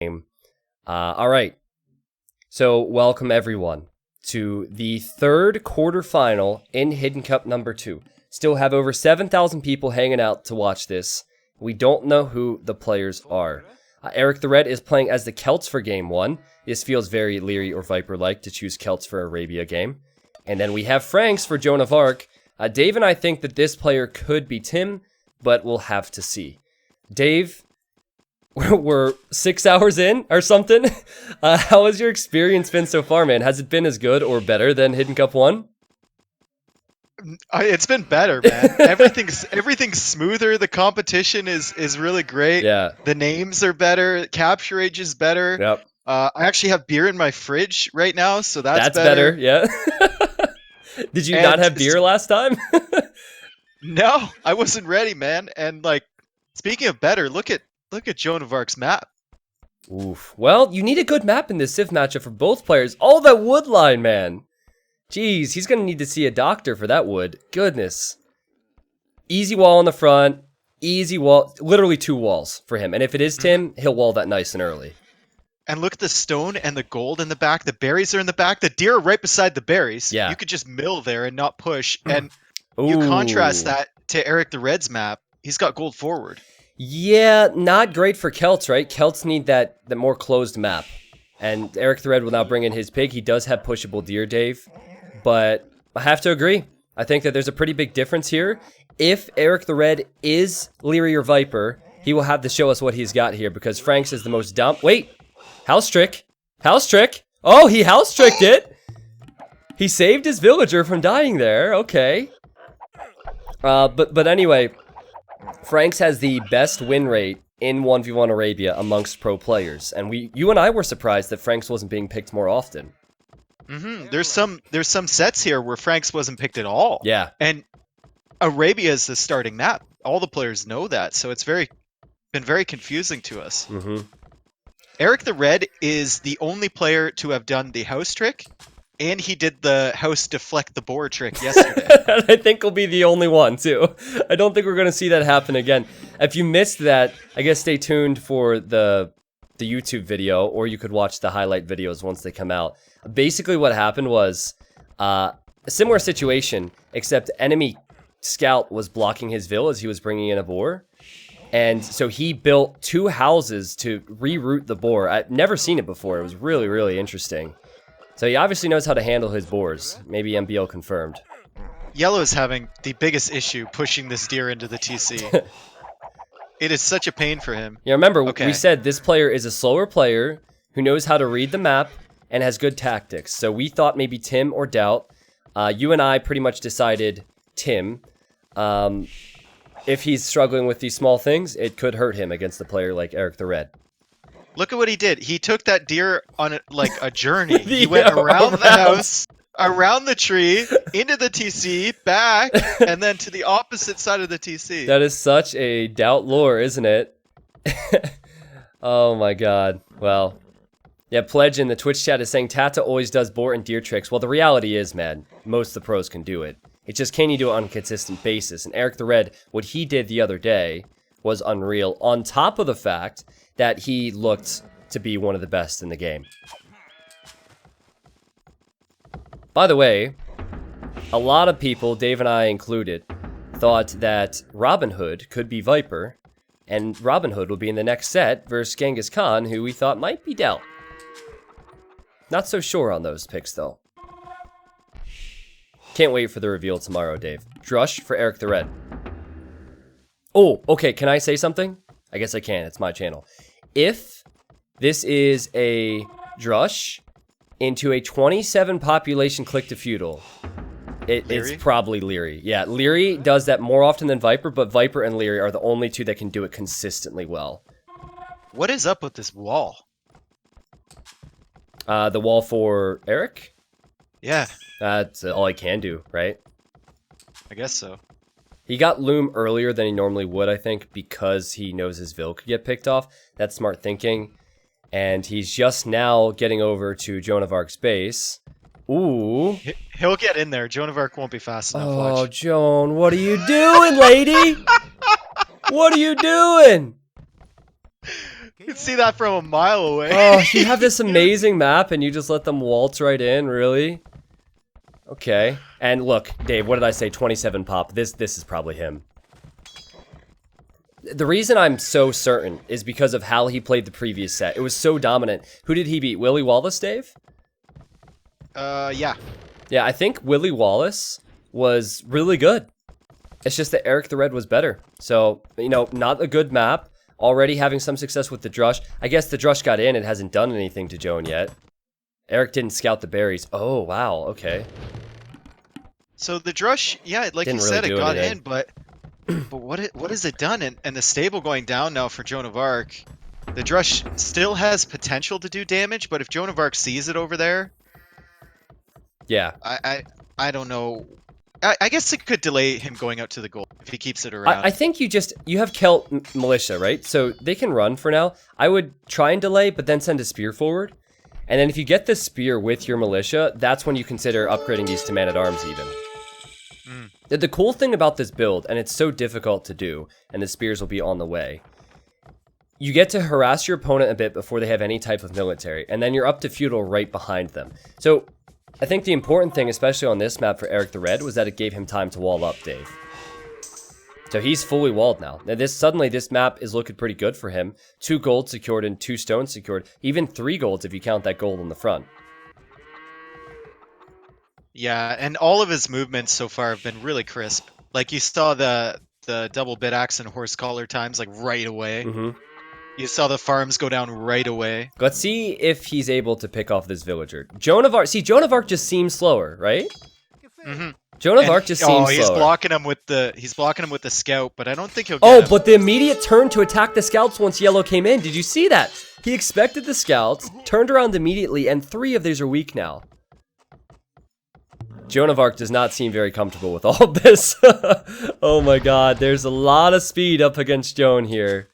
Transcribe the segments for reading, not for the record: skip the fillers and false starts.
All right. So welcome everyone to the third quarterfinal in Hidden Cup number 2. Still have over 7,000 people hanging out to watch this. We don't know who the players are. Erik the Red is playing as the Celts for game 1. This feels very Leary or Viper-like to choose Celts for Arabia game. And then we have Franks for Joan of Arc. Dave and I think that this player could be Tim, but we'll have to see. Dave, we're 6 hours in or something. How has your experience been so far, man? Has it been as good or better than Hidden Cup 1? It's been better, man. Everything's smoother. The competition is really great. Yeah. The names are better. CaptureAge is better. Yep. I actually have beer in my fridge right now, so that's better. Yeah. Did you not have beer last time? No, I wasn't ready, man. And like, speaking of better, look at Joan of Arc's map. Oof. Well, you need a good map in this Civ matchup for both players. Oh, that wood line, man. Jeez, he's going to need to see a doctor for that wood. Goodness. Easy wall on the front. Easy wall. Literally 2 walls for him. And if it is Tim, he'll wall that nice and early. And look at the stone and the gold in the back. The berries are in the back. The deer are right beside the berries. Yeah. You could just mill there and not push. And you contrast that to Erik the Red's map. He's got gold forward. Yeah, not great for Celts, right? Celts need that more closed map. And Erik the Red will now bring in his pig. He does have pushable deer, Dave. But I have to agree. I think that there's a pretty big difference here. If Erik the Red is Leary or Viper, he will have to show us what he's got here because Franks is the most dumb. Wait! House trick! House trick! Oh, he house tricked it! He saved his villager from dying there. Okay. But anyway, Franks has the best win rate in 1v1 Arabia amongst pro players. And you and I were surprised that Franks wasn't being picked more often. There's some sets here where Franks wasn't picked at all. Yeah. And Arabia is the starting map. All the players know that, so it's been very confusing to us. Erik the Red is the only player to have done the house trick, and he did the house deflect the boar trick yesterday. I think he'll be the only one, too. I don't think we're going to see that happen again. If you missed that, I guess stay tuned for the YouTube video, or you could watch the highlight videos once they come out. Basically what happened was a similar situation, except enemy scout was blocking his vill as he was bringing in a boar. And so he built 2 houses to reroute the boar. I've never seen it before. It was really, really interesting. So he obviously knows how to handle his boars. Maybe MBO confirmed. Yellow is having the biggest issue pushing this deer into the TC. It is such a pain for him. Yeah, remember, we said this player is a slower player who knows how to read the map and has good tactics. So we thought maybe Tim or Doubt. You and I pretty much decided Tim. If he's struggling with these small things, it could hurt him against a player like Erik the Red. Look at what he did. He took that deer on a journey. He went around the house, around the tree, into the TC, back, and then to the opposite side of the TC. That is such a Doubt lore, isn't it? Oh my god. Well, yeah, Pledge in the Twitch chat is saying Tata always does boar and deer tricks. Well, the reality is, man, most of the pros can do it. It's just, can you do it on a consistent basis? And Erik the Red, what he did the other day was unreal, on top of the fact that he looked to be one of the best in the game. By the way, a lot of people, Dave and I included, thought that Robin Hood could be Viper, and Robin Hood will be in the next set versus Genghis Khan, who we thought might be Dealt. Not so sure on those picks, though. Can't wait for the reveal tomorrow, Dave. Drush for Erik the Red. Oh, okay, can I say something? I guess I can, it's my channel. If this is a Drush into a 27 population click to feudal, it's probably Leary. Yeah, Leary does that more often than Viper, but Viper and Leary are the only 2 that can do it consistently well. What is up with this wall? The wall for Erik? Yeah. That's all I can do, right? I guess so. He got Loom earlier than he normally would, I think, because he knows his Vil could get picked off. That's smart thinking. And he's just now getting over to Joan of Arc's base. Ooh. He'll get in there. Joan of Arc won't be fast enough. Oh, watch. Joan, what are you doing, lady? What are you doing? can see that from a mile away. Oh, you have this amazing map and you just let them waltz right in, really? Okay. And look, Dave, what did I say? 27 pop. This is probably him. The reason I'm so certain is because of how he played the previous set. It was so dominant. Who did he beat? Willie Wallace, Dave? Yeah. Yeah, I think Willie Wallace was really good. It's just that Erik the Red was better. So, you know, not a good map. Already having some success with the Drush. I guess the Drush got in and hasn't done anything to Joan yet. Erik didn't scout the berries. Oh, wow. Okay. So the Drush, yeah, like Didn't you really said, it do got anything. in, but what has it done? And the stable going down now for Joan of Arc. The Drush still has potential to do damage, but if Joan of Arc sees it over there, Yeah. I don't know. I guess it could delay him going out to the goal if he keeps it around. I think you have Celt Militia, right? So they can run for now. I would try and delay, but then send a spear forward. And then if you get the spear with your militia, that's when you consider upgrading these to man-at-arms even. The cool thing about this build, and it's so difficult to do, and the spears will be on the way, you get to harass your opponent a bit before they have any type of military, and then you're up to feudal right behind them. So I think the important thing, especially on this map for Erik the Red, was that it gave him time to wall up, Dave. So he's fully walled now. Now suddenly this map is looking pretty good for him. 2 gold secured and 2 stones secured. Even 3 golds if you count that gold on the front. Yeah, and all of his movements so far have been really crisp. Like you saw the double bit axe and horse collar times like right away. You saw the farms go down right away. Let's see if he's able to pick off this villager. Joan of Arc. See, Joan of Arc just seems slower, right? Joan of Arc just seems he's slower. blocking him with the scout, but I don't think he'll get Oh, him. but the immediate turn to attack the scouts once yellow came in. Did you see that? He expected the scouts, turned around immediately, and 3 of these are weak now. Joan of Arc does not seem very comfortable with all of this. Oh my god, there's a lot of speed up against Joan here.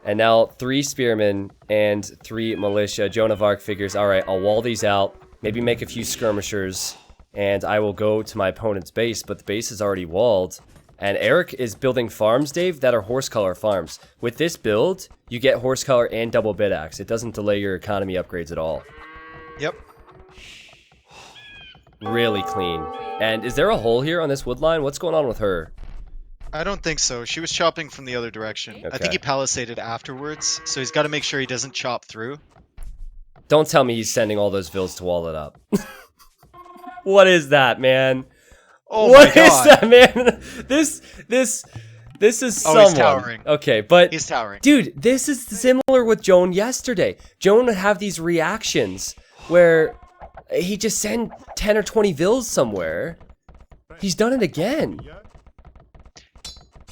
And now 3 spearmen and 3 militia. Joan of Arc figures, alright, I'll wall these out, maybe make a few skirmishers, and I will go to my opponent's base, but the base is already walled. And Erik is building farms, Dave, that are horse color farms. With this build, you get horse color and double bit axe. It doesn't delay your economy upgrades at all. Yep. Really clean. And is there a hole here on this wood line? What's going on with her? I don't think so. She was chopping from the other direction. Okay. I think he palisaded afterwards, so he's got to make sure he doesn't chop through. Don't tell me he's sending all those vills to wall it up. What is that, man? Oh What my god. is that, man? This is someone. He's towering. Okay, but He's towering. dude, this is similar with Joan yesterday. Joan would have these reactions where he just send 10 or 20 vills somewhere. He's done it again.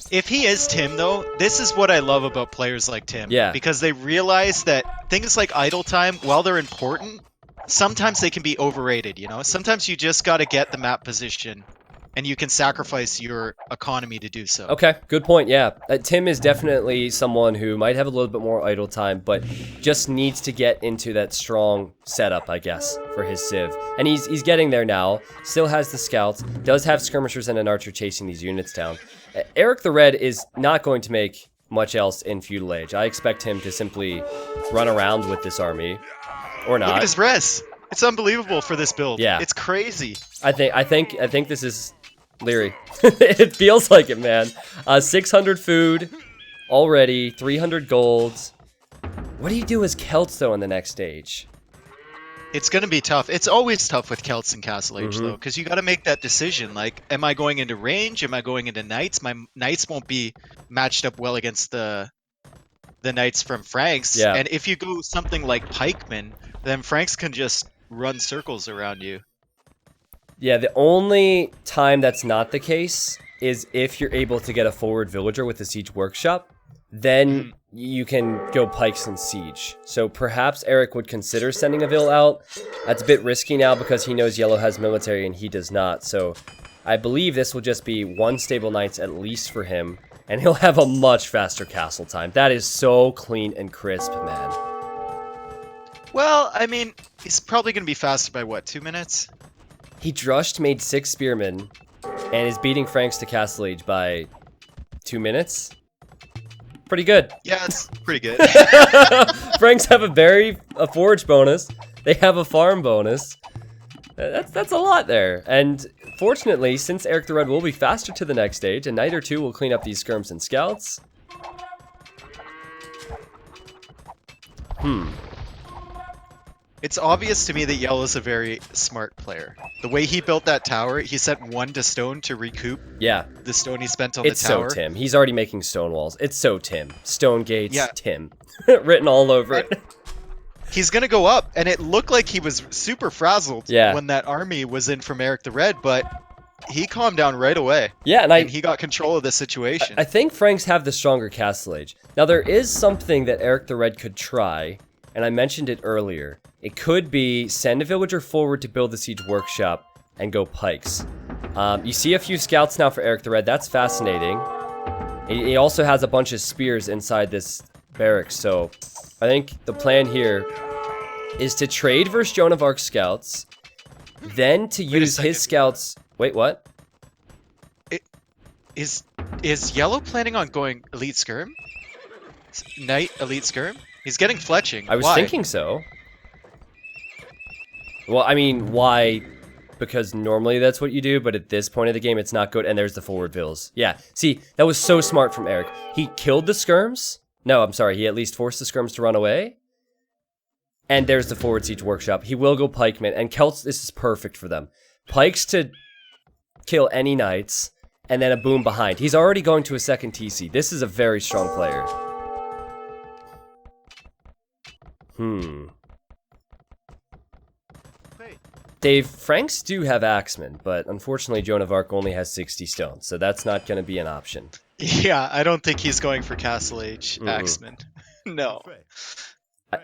If he is Tim, though, this is what I love about players like Tim. Yeah. Because they realize that things like idle time, while they're important, sometimes they can be overrated, you know? Sometimes you just got to get the map position, and you can sacrifice your economy to do so. Okay, good point, yeah. Tim is definitely someone who might have a little bit more idle time, but just needs to get into that strong setup, I guess, for his civ. And he's getting there now. Still has the scouts, does have skirmishers and an archer chasing these units down. Erik the Red is not going to make much else in Feudal Age. I expect him to simply run around with this army, or not. Look at his res. It's unbelievable for this build. Yeah. It's crazy. I think this is Leary. It feels like it, man. 600 food already, 300 golds. What do you do as Celts though in the next stage? It's going to be tough. It's always tough with Celts and Castle Age, though, because you got to make that decision. Like, am I going into range? Am I going into knights? My knights won't be matched up well against the knights from Franks. Yeah. And if you go something like pikemen, then Franks can just run circles around you. Yeah, the only time that's not the case is if you're able to get a forward villager with the siege workshop. Then you can go pikes and siege. So perhaps Erik would consider sending a vill out. That's a bit risky now because he knows yellow has military and he does not. So I believe this will just be 1 stable knights at least for him. And he'll have a much faster castle time. That is so clean and crisp, man. Well, I mean, he's probably going to be faster by, what, 2 minutes? He drushed, made 6 spearmen, and is beating Franks to Castle Age by 2 minutes. Pretty good. Yeah, it's pretty good. Franks have a forage bonus. They have a farm bonus. That's a lot there. And fortunately, since Erik the Red will be faster to the next stage, a knight or two will clean up these skirms and scouts. It's obvious to me that Yellow's a very smart player. The way he built that tower, he sent 1 to stone to recoup the stone he spent on the tower. It's so Tim. He's already making stone walls. It's so Tim. Stone gates, Yeah. Tim. Written all over it. He's gonna go up, and it looked like he was super frazzled when that army was in from Erik the Red, but he calmed down right away. Yeah, and he got control of the situation. I think Franks have the stronger castle age. Now, there is something that Erik the Red could try, and I mentioned it earlier. It could be send a villager forward to build the siege workshop and go pikes. You see a few scouts now for Erik the Red. That's fascinating. He also has a bunch of spears inside this barracks, so I think the plan here is to trade versus Joan of Arc's scouts, then to use his scouts. Wait, what? Is Yellow planning on going elite skirm? Knight elite skirm? He's getting fletching. I was thinking so. Well, I mean, why? Because normally that's what you do, but at this point of the game, it's not good. And there's the forward vills. Yeah, see, that was so smart from Erik. He killed the skirms. No, I'm sorry. He at least forced the skirms to run away. And there's the forward siege workshop. He will go pikemen. And Celts, this is perfect for them. Pikes to kill any knights. And then a boom behind. He's already going to a second TC. This is a very strong player. Dave, Franks do have axemen, but unfortunately Joan of Arc only has 60 stones, so that's not going to be an option. Yeah, I don't think he's going for Castle Age axemen. No.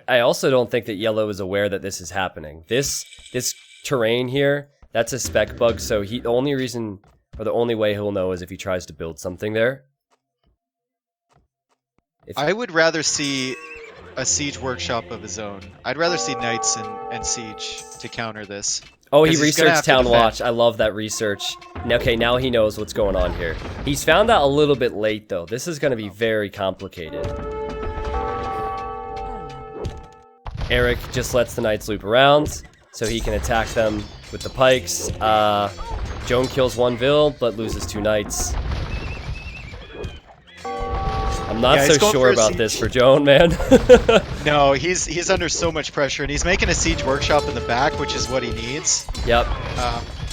I also don't think that Yellow is aware that this is happening. This terrain here, that's a spec bug, so the only reason, or the only way he'll know is if he tries to build something there. I would rather see a siege workshop of his own. I'd rather see knights and siege to counter this. Oh, he researched Town Watch. I love that research. Okay, now he knows what's going on here. He's found out a little bit late, though. This is going to be very complicated. Erik just lets the knights loop around, so he can attack them with the pikes. Joan kills 1 vill, but loses 2 knights. I'm not so sure about this for Joan, man. No, he's under so much pressure, and he's making a siege workshop in the back, which is what he needs. Yep.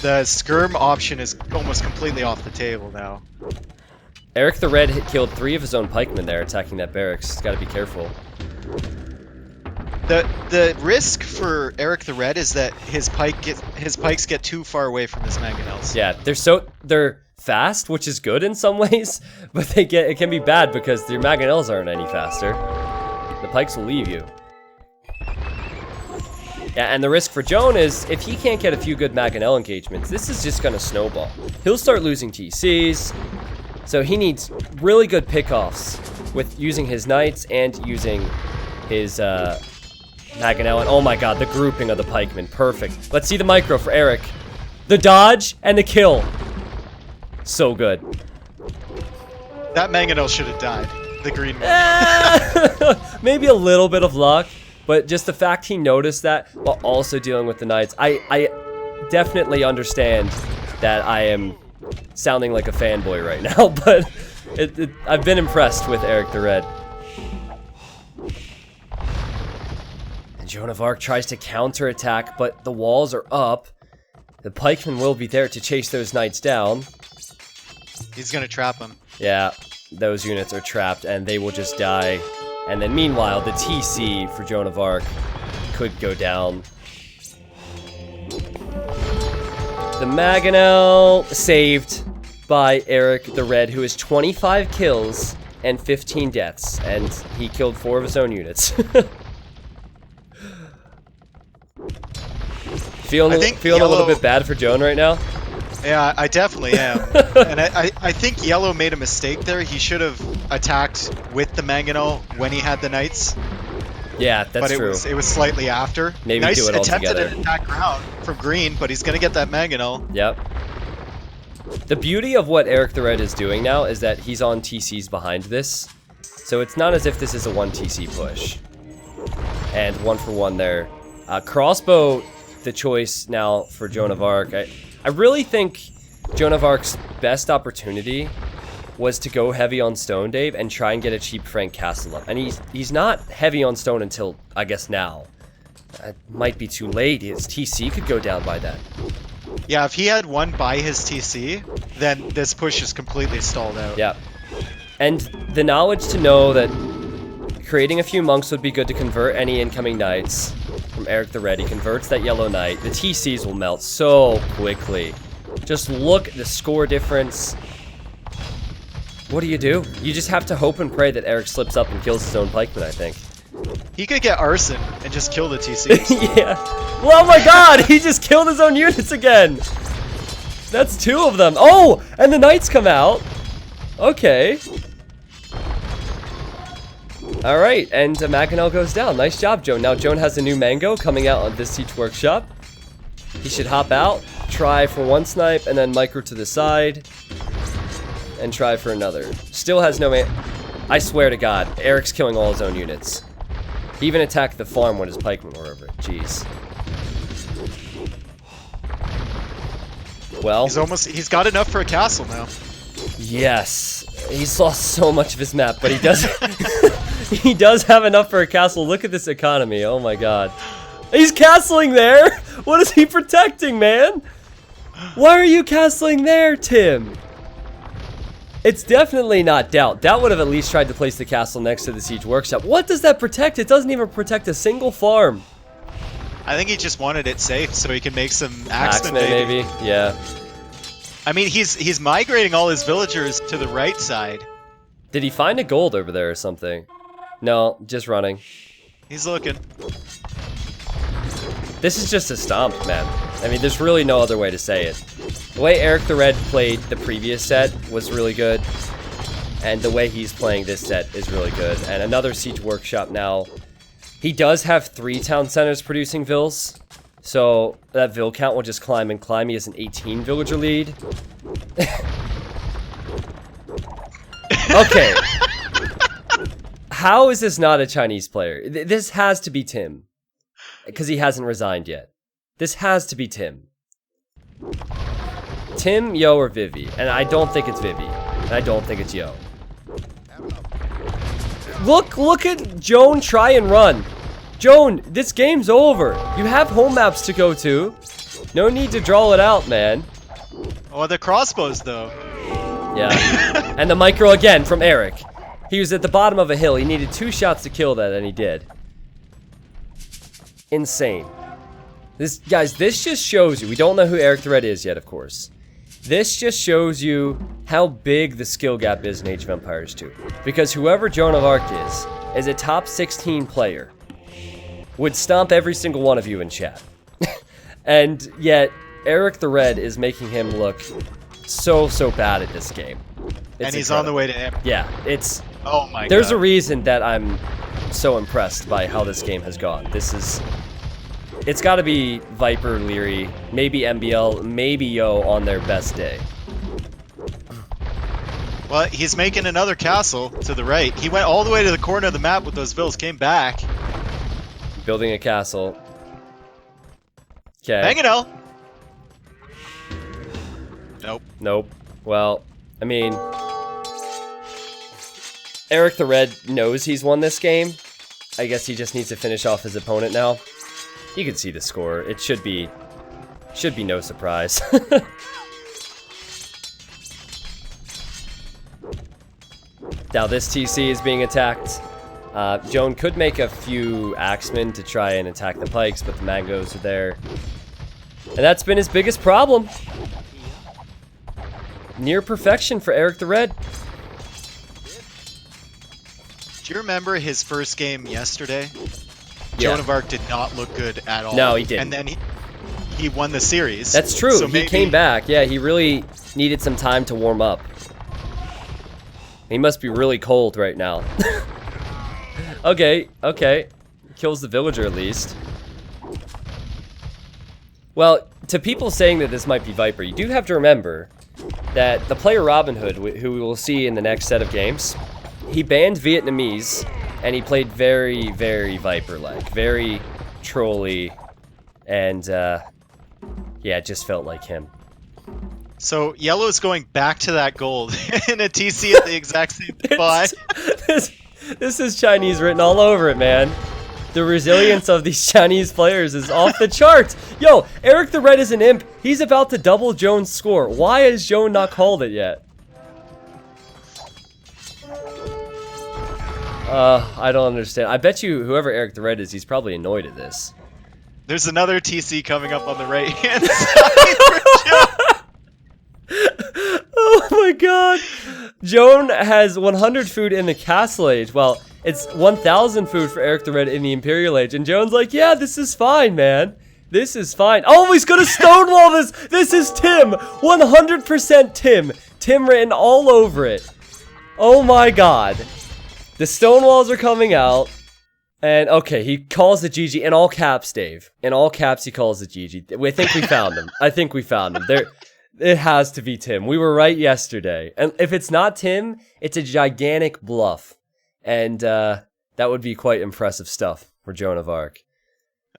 The skirm option is almost completely off the table now. Erik the Red killed 3 of his own pikemen there, attacking that barracks. He's got to be careful. The risk for Erik the Red is that his pikes get too far away from his mangonels. Yeah, they're fast, which is good in some ways, but it can be bad because your mangonels aren't any faster. The pikes will leave you. Yeah, and the risk for Joan is if he can't get a few good mangonel engagements, this is just gonna snowball. He'll start losing TCs, so he needs really good pickoffs with using his knights and using his mangonel. And oh my god, the grouping of the pikemen, perfect. Let's see the micro for Erik. The dodge and the kill. So good. That mangonel should have died. The green one. Maybe a little bit of luck, but just the fact he noticed that while also dealing with the knights. I definitely understand that I am sounding like a fanboy right now, but I've been impressed with Erik the Red. And Joan of Arc tries to counterattack, but the walls are up. The pikemen will be there to chase those knights down. He's gonna trap them. Yeah, those units are trapped and they will just die. And then meanwhile, the TC for Joan of Arc could go down. The Mangonel saved by Erik the Red, who has 25 kills and 15 deaths. And he killed 4 of his own units. Feeling a little bit bad for Joan right now? Yeah, I definitely am. And I think Yellow made a mistake there. He should have attacked with the Mangonel when he had the Knights. Yeah, that's true. But it was slightly after. Maybe Nice do it all attempted together. an attack round from Green, but he's going to get that Mangonel. Yep. The beauty of what Erik the Red is doing now is that he's on TCs behind this. So it's not as if this is a 1 TC push. And 1 for 1 there. Crossbow, the choice now for Joan of Arc. I really think Joan of Arc's best opportunity was to go heavy on stone, Dave, and try and get a cheap Frank Castle up. And he's not heavy on stone until, I guess, now. It might be too late. His TC could go down by then. Yeah, if he had won by his TC, then this push is completely stalled out. Yeah. And the knowledge to know that creating a few monks would be good to convert any incoming knights from Erik the Red. He converts that yellow knight. The TCs will melt so quickly. Just look at the score difference. What do? You just have to hope and pray that Erik slips up and kills his own pikeman, I think. He could get arson and just kill the TCs. Yeah. Well, oh my god, he just killed his own units again. That's 2 of them. Oh, and the knights come out. Okay. All right, and Maganel goes down. Nice job, Joan. Now Joan has a new mango coming out on this Siege Workshop. He should hop out, try for 1 snipe, and then micro to the side, and try for another. Still has no I swear to God, Erik's killing all his own units. He even attacked the farm when his pikemen were over. Jeez. Well, he's got enough for a castle now. Yes. He's lost so much of his map, but he does he does have enough for a castle. Look at this economy. Oh my god. He's castling there. What is he protecting, man? Why are you castling there, Tim? It's definitely not Doubt. Doubt would have at least tried to place the castle next to the Siege Workshop. What does that protect? It doesn't even protect a single farm. I think he just wanted it safe so he can make some axemen, maybe. Yeah. I mean, he's migrating all his villagers to the right side. Did he find a gold over there or something? No, just running. He's looking. This is just a stomp, man. I mean, there's really no other way to say it. The way Erik the Red played the previous set was really good. And the way he's playing this set is really good. And another Siege Workshop now. He does have 3 town centers producing vills. So that vill count will just climb and climb. He has an 18 villager lead. Okay. How is this not a Chinese player? This has to be Tim. Because he hasn't resigned yet. This has to be Tim. Tim, Yo, or Vivi. And I don't think it's Vivi. And I don't think it's Yo. Look at Joan try and run. Joan, this game's over. You have home maps to go to. No need to draw it out, man. Oh, the crossbows, though. Yeah. And the micro again from Erik. He was at the bottom of a hill. He needed 2 shots to kill that, and he did. Insane. Guys, this just shows you. We don't know who Erik the Red is yet, of course. This just shows you how big the skill gap is in Age of Empires 2. Because whoever Joan of Arc is a top 16 player. Would stomp every single one of you in chat. And yet, Erik the Red is making him look so bad at this game. And he's on the way to him. Yeah, it's... Oh my god. There's a reason that I'm so impressed by how this game has gone. This is... It's got to be Viper, Leary, maybe MBL, maybe Yo on their best day. Well, he's making another castle to the right. He went all the way to the corner of the map with those vills, came back. Building a castle. Okay. Maganel! Nope. Nope. Well, I mean... Erik the Red knows he's won this game. I guess he just needs to finish off his opponent now. You can see the score. It should be no surprise. Now this TC is being attacked. Joan could make a few axemen to try and attack the pikes, but the mangoes are there. And that's been his biggest problem. Near perfection for Erik the Red. Do you remember his first game yesterday? Yeah. Joan of Arc did not look good at all. No, he didn't. And then he won the series. That's true. So he came back. Yeah, he really needed some time to warm up. He must be really cold right now. Okay. Kills the villager at least. Well, to people saying that this might be Viper, you do have to remember that the player Robin Hood, who we will see in the next set of games, he banned Vietnamese, and he played very, very Viper-like, very trolly, and yeah, it just felt like him. So Yellow's going back to that gold in a TC at the exact same spot. This is Chinese written all over it, man. The resilience of these Chinese players is off the charts. Yo, Erik the Red is an imp. He's about to double Joan's score. Why has Joan not called it yet? I don't understand. I bet you whoever Erik the Red is, he's probably annoyed at this. There's another TC coming up on the right-hand side for Joan. Oh my god. Joan has 100 food in the Castle Age. Well, it's 1,000 food for Erik the Red in the Imperial Age. And Joan's like, yeah, this is fine, man. This is fine. Oh, he's gonna stonewall this. This is Tim. 100% Tim. Tim written all over it. Oh my god. The stonewalls are coming out. And okay, he calls the GG in all caps, Dave. In all caps, he calls the GG. I think we found him. I think we found him. It has to be Tim. We were right yesterday. And if it's not Tim, it's a gigantic bluff. And that would be quite impressive stuff for Joan of Arc.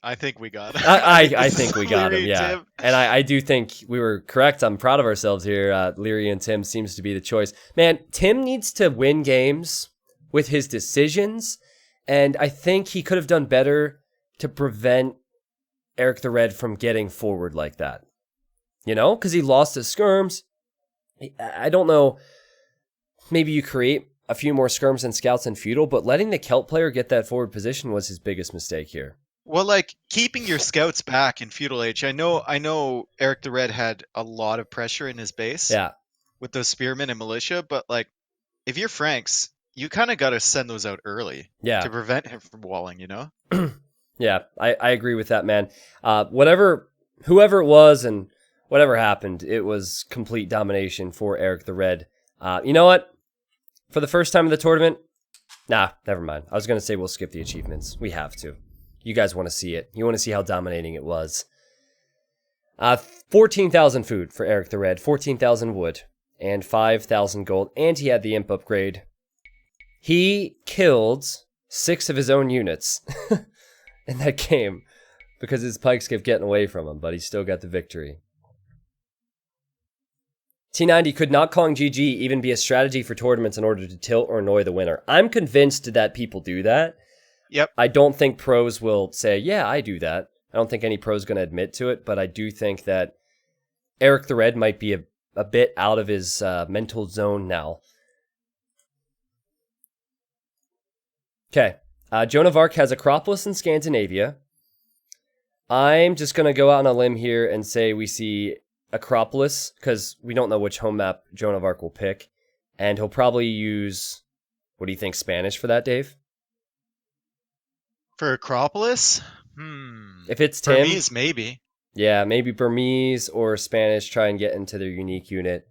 I think we got him. I think we got him, yeah. Tim. And I do think we were correct. I'm proud of ourselves here. Leary and Tim seems to be the choice. Man, Tim needs to win games with his decisions. And I think he could have done better to prevent Erik the Red from getting forward like that. You know, because he lost his skirms. I don't know. Maybe you create a few more skirms and scouts in feudal, but letting the Celt player get that forward position was his biggest mistake here. Well, like keeping your scouts back in feudal age. I know Erik the Red had a lot of pressure in his base. Yeah. With those spearmen and militia, but like if you're Franks, you kind of got to send those out early. Yeah. To prevent him from walling, you know? Yeah, I agree with that, man. Whoever it was and whatever happened, it was complete domination for Erik the Red. You know what? For the first time in the tournament, nah, never mind. I was going to say we'll skip the achievements. We have to. You guys want to see it. You want to see how dominating it was. 14,000 food for Erik the Red, 14,000 wood, and 5,000 gold, and he had the imp upgrade. He killed 6 of his own units in that game because his pikes kept getting away from him, but he still got the victory. T90, could not calling GG even be a strategy for tournaments in order to tilt or annoy the winner? I'm convinced that people do that. Yep. I don't think pros will say, yeah, I do that. I don't think any pro's going to admit to it, but I do think that Erik the Red might be a bit out of his mental zone now. Okay. Joan of Arc has Acropolis in Scandinavia. I'm just going to go out on a limb here and say we see Acropolis, because we don't know which home map Joan of Arc will pick. And he'll probably use, what do you think, Spanish for that, Dave? For Acropolis? If it's Tim. Burmese, maybe. Yeah, maybe Burmese or Spanish, try and get into their unique unit.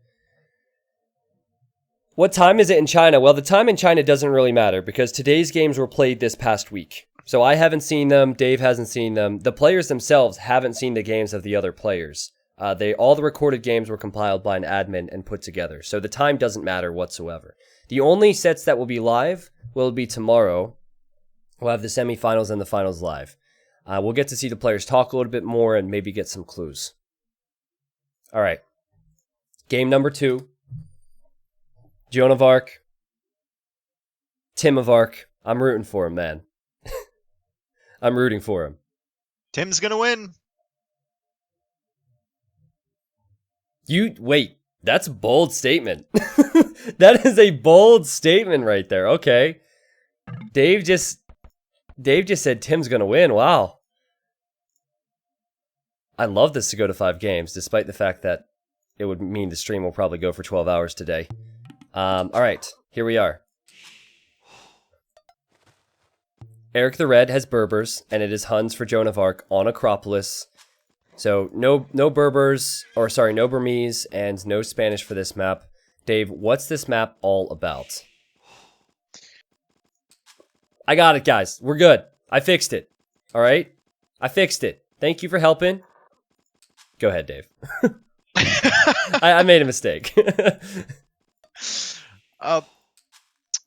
What time is it in China? Well, the time in China doesn't really matter because today's games were played this past week. So I haven't seen them. Dave hasn't seen them. The players themselves haven't seen the games of the other players. All the recorded games were compiled by an admin and put together. So the time doesn't matter whatsoever. The only sets that will be live will be tomorrow. We'll have the semifinals and the finals live. We'll get to see the players talk a little bit more and maybe get some clues. All right. Game number 2. Joan of Arc. Tim of Arc. I'm rooting for him, man. I'm rooting for him. Tim's gonna win. Wait, that's a bold statement. That is a bold statement right there. Okay. Dave just said Tim's gonna win. Wow. I love this to go to 5 games, despite the fact that it would mean the stream will probably go for 12 hours today. All right, here we are. Erik the Red has Berbers, and it is Huns for Joan of Arc on Acropolis. So no Berbers, or sorry, no Burmese and no Spanish for this map. Dave, what's this map all about? I got it, guys. We're good. I fixed it. All right? I fixed it. Thank you for helping. Go ahead, Dave. I made a mistake.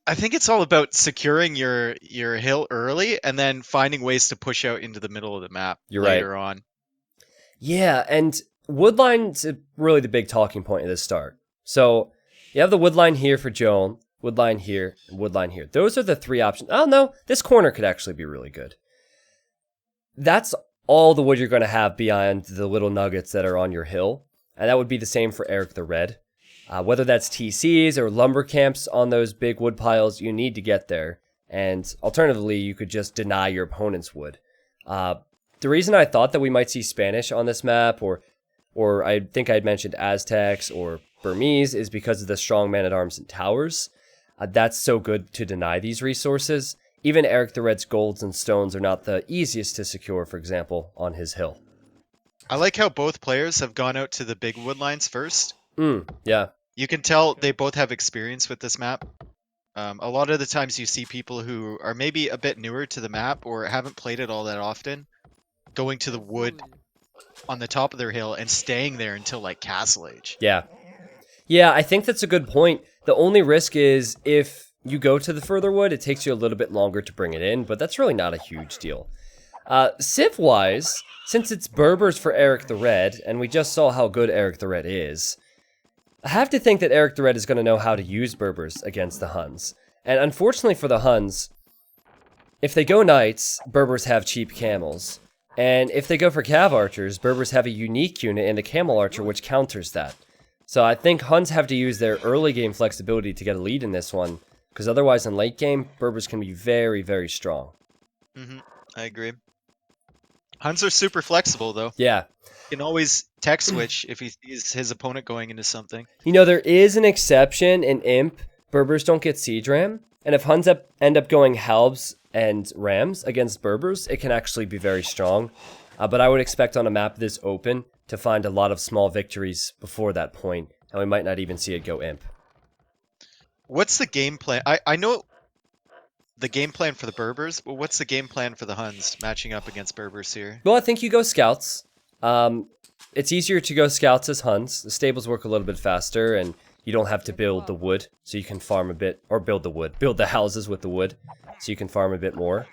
I think it's all about securing your hill early and then finding ways to push out into the middle of the map You're later right. on. Yeah, and woodline's really the big talking point at the start. So you have the woodline here for Joan, woodline here, and woodline here. Those are the three options. Oh no, this corner could actually be really good. That's all the wood you're going to have beyond the little nuggets that are on your hill. And that would be the same for Erik the Red. Whether that's TCs or lumber camps on those big wood piles, you need to get there. And alternatively, you could just deny your opponent's wood. The reason I thought that we might see Spanish on this map, or I think I had mentioned Aztecs or Burmese, is because of the strong man-at-arms and towers. That's so good to deny these resources. Even Erik the Red's golds and stones are not the easiest to secure, for example, on his hill. I like how both players have gone out to the big wood lines first. Yeah. You can tell they both have experience with this map. A lot of the times you see people who are maybe a bit newer to the map or haven't played it all that often going to the wood on the top of their hill and staying there until like Castle Age. Yeah. Yeah, I think that's a good point. The only risk is if you go to the further wood, it takes you a little bit longer to bring it in, but that's really not a huge deal. Civ-wise, since it's Berbers for Erik the Red, and we just saw how good Erik the Red is, I have to think that Erik the Red is going to know how to use Berbers against the Huns. And unfortunately for the Huns, if they go Knights, Berbers have cheap camels. And if they go for Cav Archers, Berbers have a unique unit in the Camel Archer which counters that. So I think Huns have to use their early game flexibility to get a lead in this one, because otherwise in late game, Berbers can be very, very strong. I agree. Huns are super flexible though. Yeah. He can always tech switch if he sees his opponent going into something. You know, there is an exception in Imp. Berbers don't get Siege Ram. And if Huns end up going Halbs and Rams against Berbers, it can actually be very strong. But I would expect on a map this open to find a lot of small victories before that point, and we might not even see it go Imp. What's the game plan? I know the game plan for the Berbers, but what's the game plan for the Huns matching up against Berbers here? Well, I think you go Scouts. It's easier to go Scouts as Huns. The stables work a little bit faster, and you don't have to build the wood, so you can farm a bit, or build the houses with the wood, so you can farm a bit more.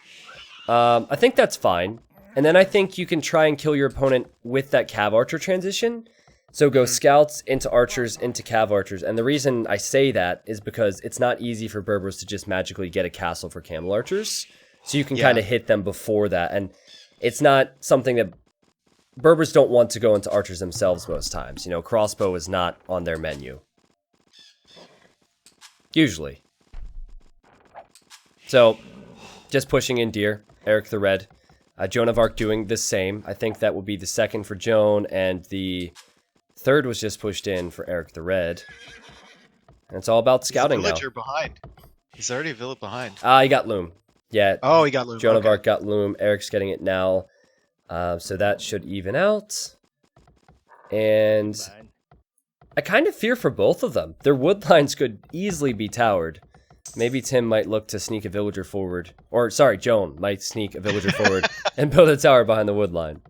I think that's fine. And then I think you can try and kill your opponent with that Cav Archer transition. So go Scouts into Archers into Cav Archers. And the reason I say that is because it's not easy for Berbers to just magically get a castle for Camel Archers. So you can kind of hit them before that. And it's not something that Berbers don't want to go into Archers themselves most times. You know, crossbow is not on their menu. Usually. So, just pushing in Deer, Erik the Red. Joan of Arc doing the same. I think that will be the second for Joan, and the third was just pushed in for Erik the Red. And it's all about scouting now. He's a villager behind. He's already a villager behind. He got Loom. Yeah. Oh, he got Loom. Joan of Arc got Loom. Eric's getting it now. So that should even out. And I kind of fear for both of them. Their wood lines could easily be towered. Maybe Tim might look to sneak a villager forward. Or, sorry, Joan might sneak a villager forward and build a tower behind the wood line.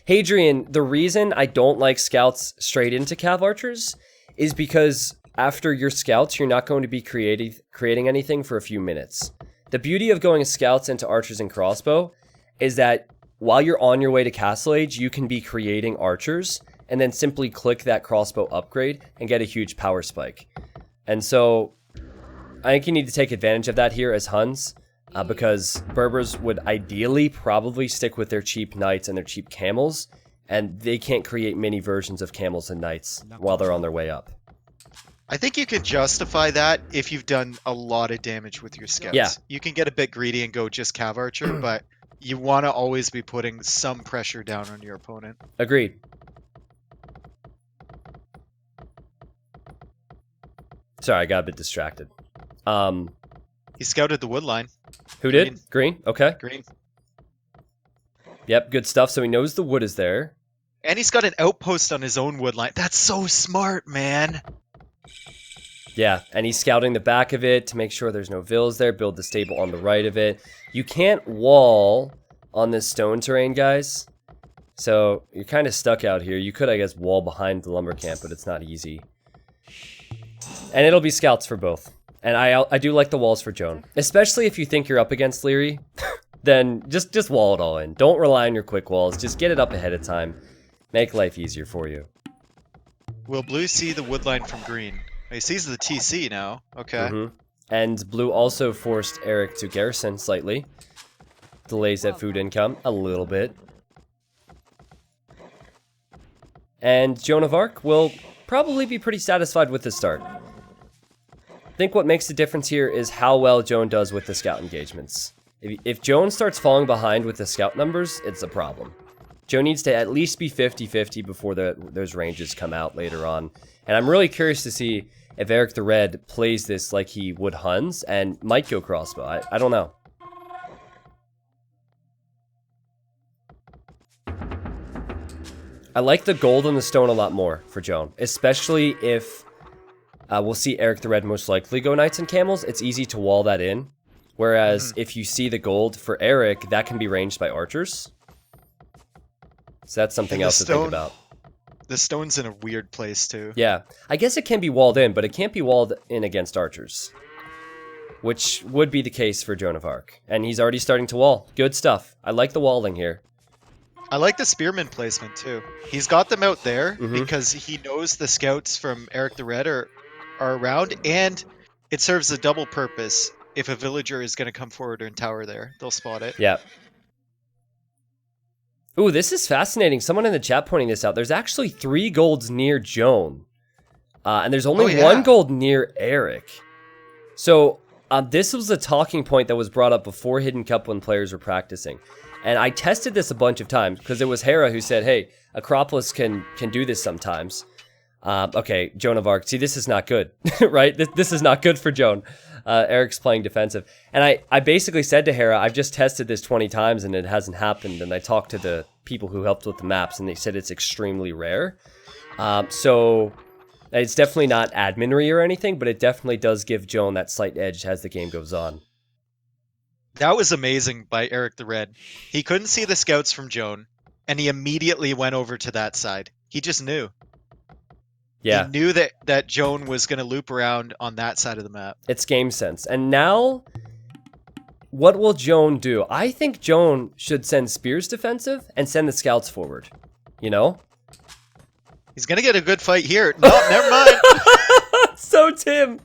Hadrian, the reason I don't like scouts straight into Cav Archers is because after your scouts, you're not going to be creating anything for a few minutes. The beauty of going scouts into archers and crossbow is that while you're on your way to Castle Age, you can be creating archers and then simply click that crossbow upgrade and get a huge power spike. And so I think you need to take advantage of that here as Huns, because Berbers would ideally probably stick with their cheap knights and their cheap camels, and they can't create mini versions of camels and knights while they're on their way up. I think you can justify that if you've done a lot of damage with your scouts. Yeah. You can get a bit greedy and go just Cav Archer, but you want to always be putting some pressure down on your opponent. Agreed. Sorry, I got a bit distracted. He scouted the wood line. Who did? Green? Okay. Green. Yep, good stuff. So he knows the wood is there. And he's got an outpost on his own wood line. That's so smart, man. Yeah, and he's scouting the back of it to make sure there's no villas there, build the stable on the right of it. You can't wall on this stone terrain, guys. So you're kind of stuck out here. You could, I guess, wall behind the lumber camp, but it's not easy. And it'll be scouts for both. And I do like the walls for Joan. Especially if you think you're up against Leary. Then just wall it all in. Don't rely on your quick walls. Just get it up ahead of time. Make life easier for you. Will blue see the woodline from green? He sees the TC now. Okay. And blue also forced Erik to garrison slightly. Delays that food income a little bit. And Joan of Arc will probably be pretty satisfied with the start. I think what makes the difference here is how well Joan does with the scout engagements. If Joan starts falling behind with the scout numbers, it's a problem. Joan needs to at least be 50-50 before those ranges come out later on. And I'm really curious to see if Erik the Red plays this like he would Huns and might go crossbow. I don't know. I like the gold and the stone a lot more for Joan, especially if we'll see Erik the Red most likely go knights and camels. It's easy to wall that in. Whereas if you see the gold for Erik, that can be ranged by archers. So that's something else to think about. The stone's in a weird place too. Yeah, I guess it can be walled in, but it can't be walled in against archers. Which would be the case for Joan of Arc. And he's already starting to wall. Good stuff. I like the walling here. I like the spearman placement too. He's got them out there because he knows the scouts from Erik the Red are around, and it serves a double purpose. If a villager is going to come forward and tower there, they'll spot it. Yeah. Ooh, this is fascinating. Someone in the chat pointing this out. There's actually 3 golds near Joan. And there's only 1 gold near Erik. So, this was a talking point that was brought up before Hidden Cup when players were practicing. And I tested this a bunch of times because it was Hera who said, hey, Acropolis can do this sometimes. Okay, Joan of Arc. See, this is not good, right? This is not good for Joan. Erik's playing defensive. And I basically said to Hera, I've just tested this 20 times and it hasn't happened. And I talked to the people who helped with the maps and they said it's extremely rare. So it's definitely not adminry or anything, but it definitely does give Joan that slight edge as the game goes on. That was amazing by Erik the Red. He couldn't see the scouts from Joan, and he immediately went over to that side. He just knew. Yeah. He knew that Joan was going to loop around on that side of the map. It's game sense. And now, what will Joan do? I think Joan should send spears defensive and send the scouts forward. You know? He's going to get a good fight here. No, never mind. So Tim.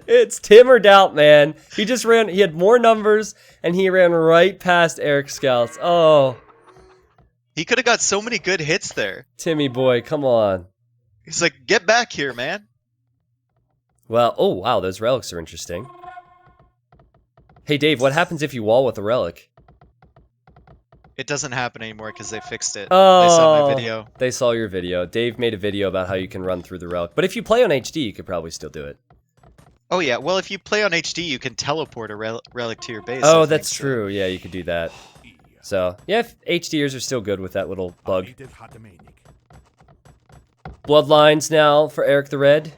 It's Tim or doubt, man. He just ran. He had more numbers, and he ran right past Erik's scouts. Oh. He could have got so many good hits there. Timmy boy, come on. He's like, get back here, man. Well, oh, wow, those relics are interesting. Hey, Dave, what happens if you wall with a relic? It doesn't happen anymore because they fixed it. Oh, they saw my video. They saw your video. Dave made a video about how you can run through the relic. But if you play on HD, you could probably still do it. Oh, yeah. Well, if you play on HD, you can teleport a relic to your base. Oh, that's true. Yeah, you could do that. So, yeah, HDers are still good with that little bug. Bloodlines now for Erik the Red.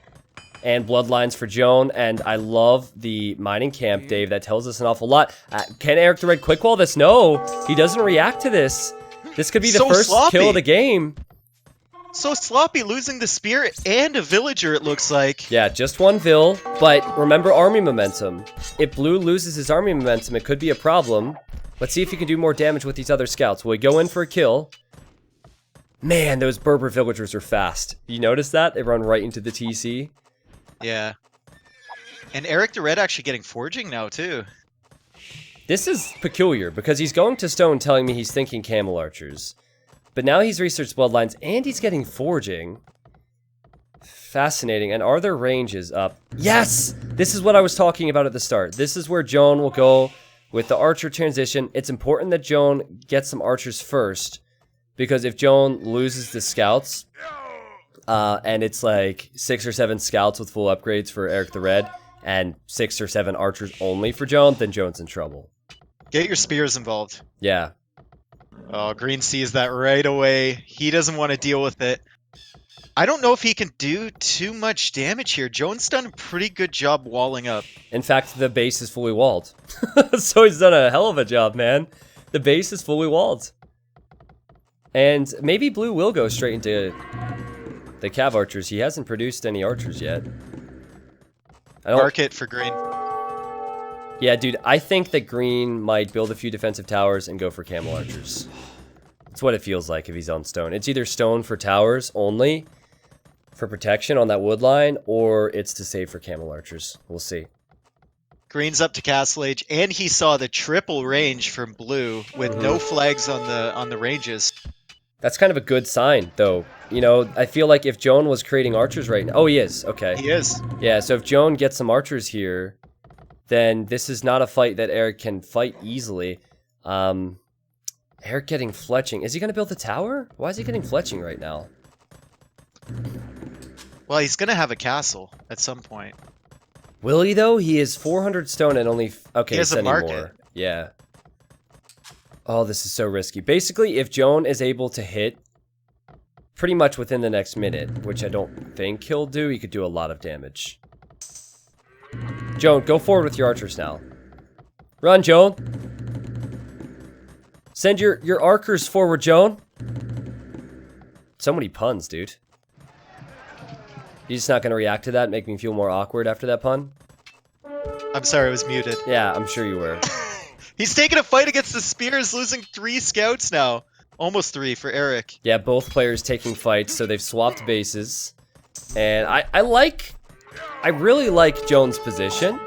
And bloodlines for Joan. And I love the mining camp, Dave. That tells us an awful lot. Can Erik the Red quick wall this? No, he doesn't react to this. This could be the first kill of the game. So sloppy, losing the spear and a villager, it looks like. Yeah, just 1 vill, but remember army momentum. If blue loses his army momentum, it could be a problem. Let's see if he can do more damage with these other scouts. Will he go in for a kill? Man, those Berber villagers are fast. You notice that? They run right into the TC. Yeah. And Erik the Red actually getting forging now, too. This is peculiar, because he's going to stone telling me he's thinking camel archers. But now he's researched bloodlines, and he's getting forging. Fascinating. And are their ranges up? Yes! This is what I was talking about at the start. This is where Joan will go with the archer transition. It's important that Joan gets some archers first, because if Joan loses the scouts, and it's like 6 or 7 scouts with full upgrades for Erik the Red, and 6 or 7 archers only for Joan, then Joan's in trouble. Get your spears involved. Yeah. Oh, green sees that right away. He doesn't want to deal with it. I don't know if he can do too much damage here. Joan's done a pretty good job walling up. In fact, the base is fully walled. So he's done a hell of a job, man. The base is fully walled. And maybe blue will go straight into the cav archers. He hasn't produced any archers yet. Mark it for green. Yeah, dude, I think that green might build a few defensive towers and go for camel archers. That's what it feels like if he's on stone. It's either stone for towers only, for protection on that wood line, or it's to save for camel archers. We'll see. Green's up to Castle Age, and he saw the triple range from blue with no flags on the ranges. That's kind of a good sign, though. You know, I feel like if Joan was creating archers right now... Oh, he is. Okay. He is. Yeah, so if Joan gets some archers here, then this is not a fight that Erik can fight easily. Erik getting fletching. Is he going to build the tower? Why is he getting fletching right now? Well, he's going to have a castle at some point. Will he, though? He is 400 stone and only... Okay, he has a market. More. Yeah. Oh, this is so risky. Basically, if Joan is able to hit pretty much within the next minute, which I don't think he'll do, he could do a lot of damage. Joan, go forward with your archers now. Run, Joan. Send your archers forward, Joan. So many puns, dude. You're just not going to react to that, make me feel more awkward after that pun? I'm sorry, I was muted. Yeah, I'm sure you were. He's taking a fight against the spears, losing 3 scouts now. Almost 3 for Erik. Yeah, both players taking fights, so they've swapped bases. And I really like Joan's position.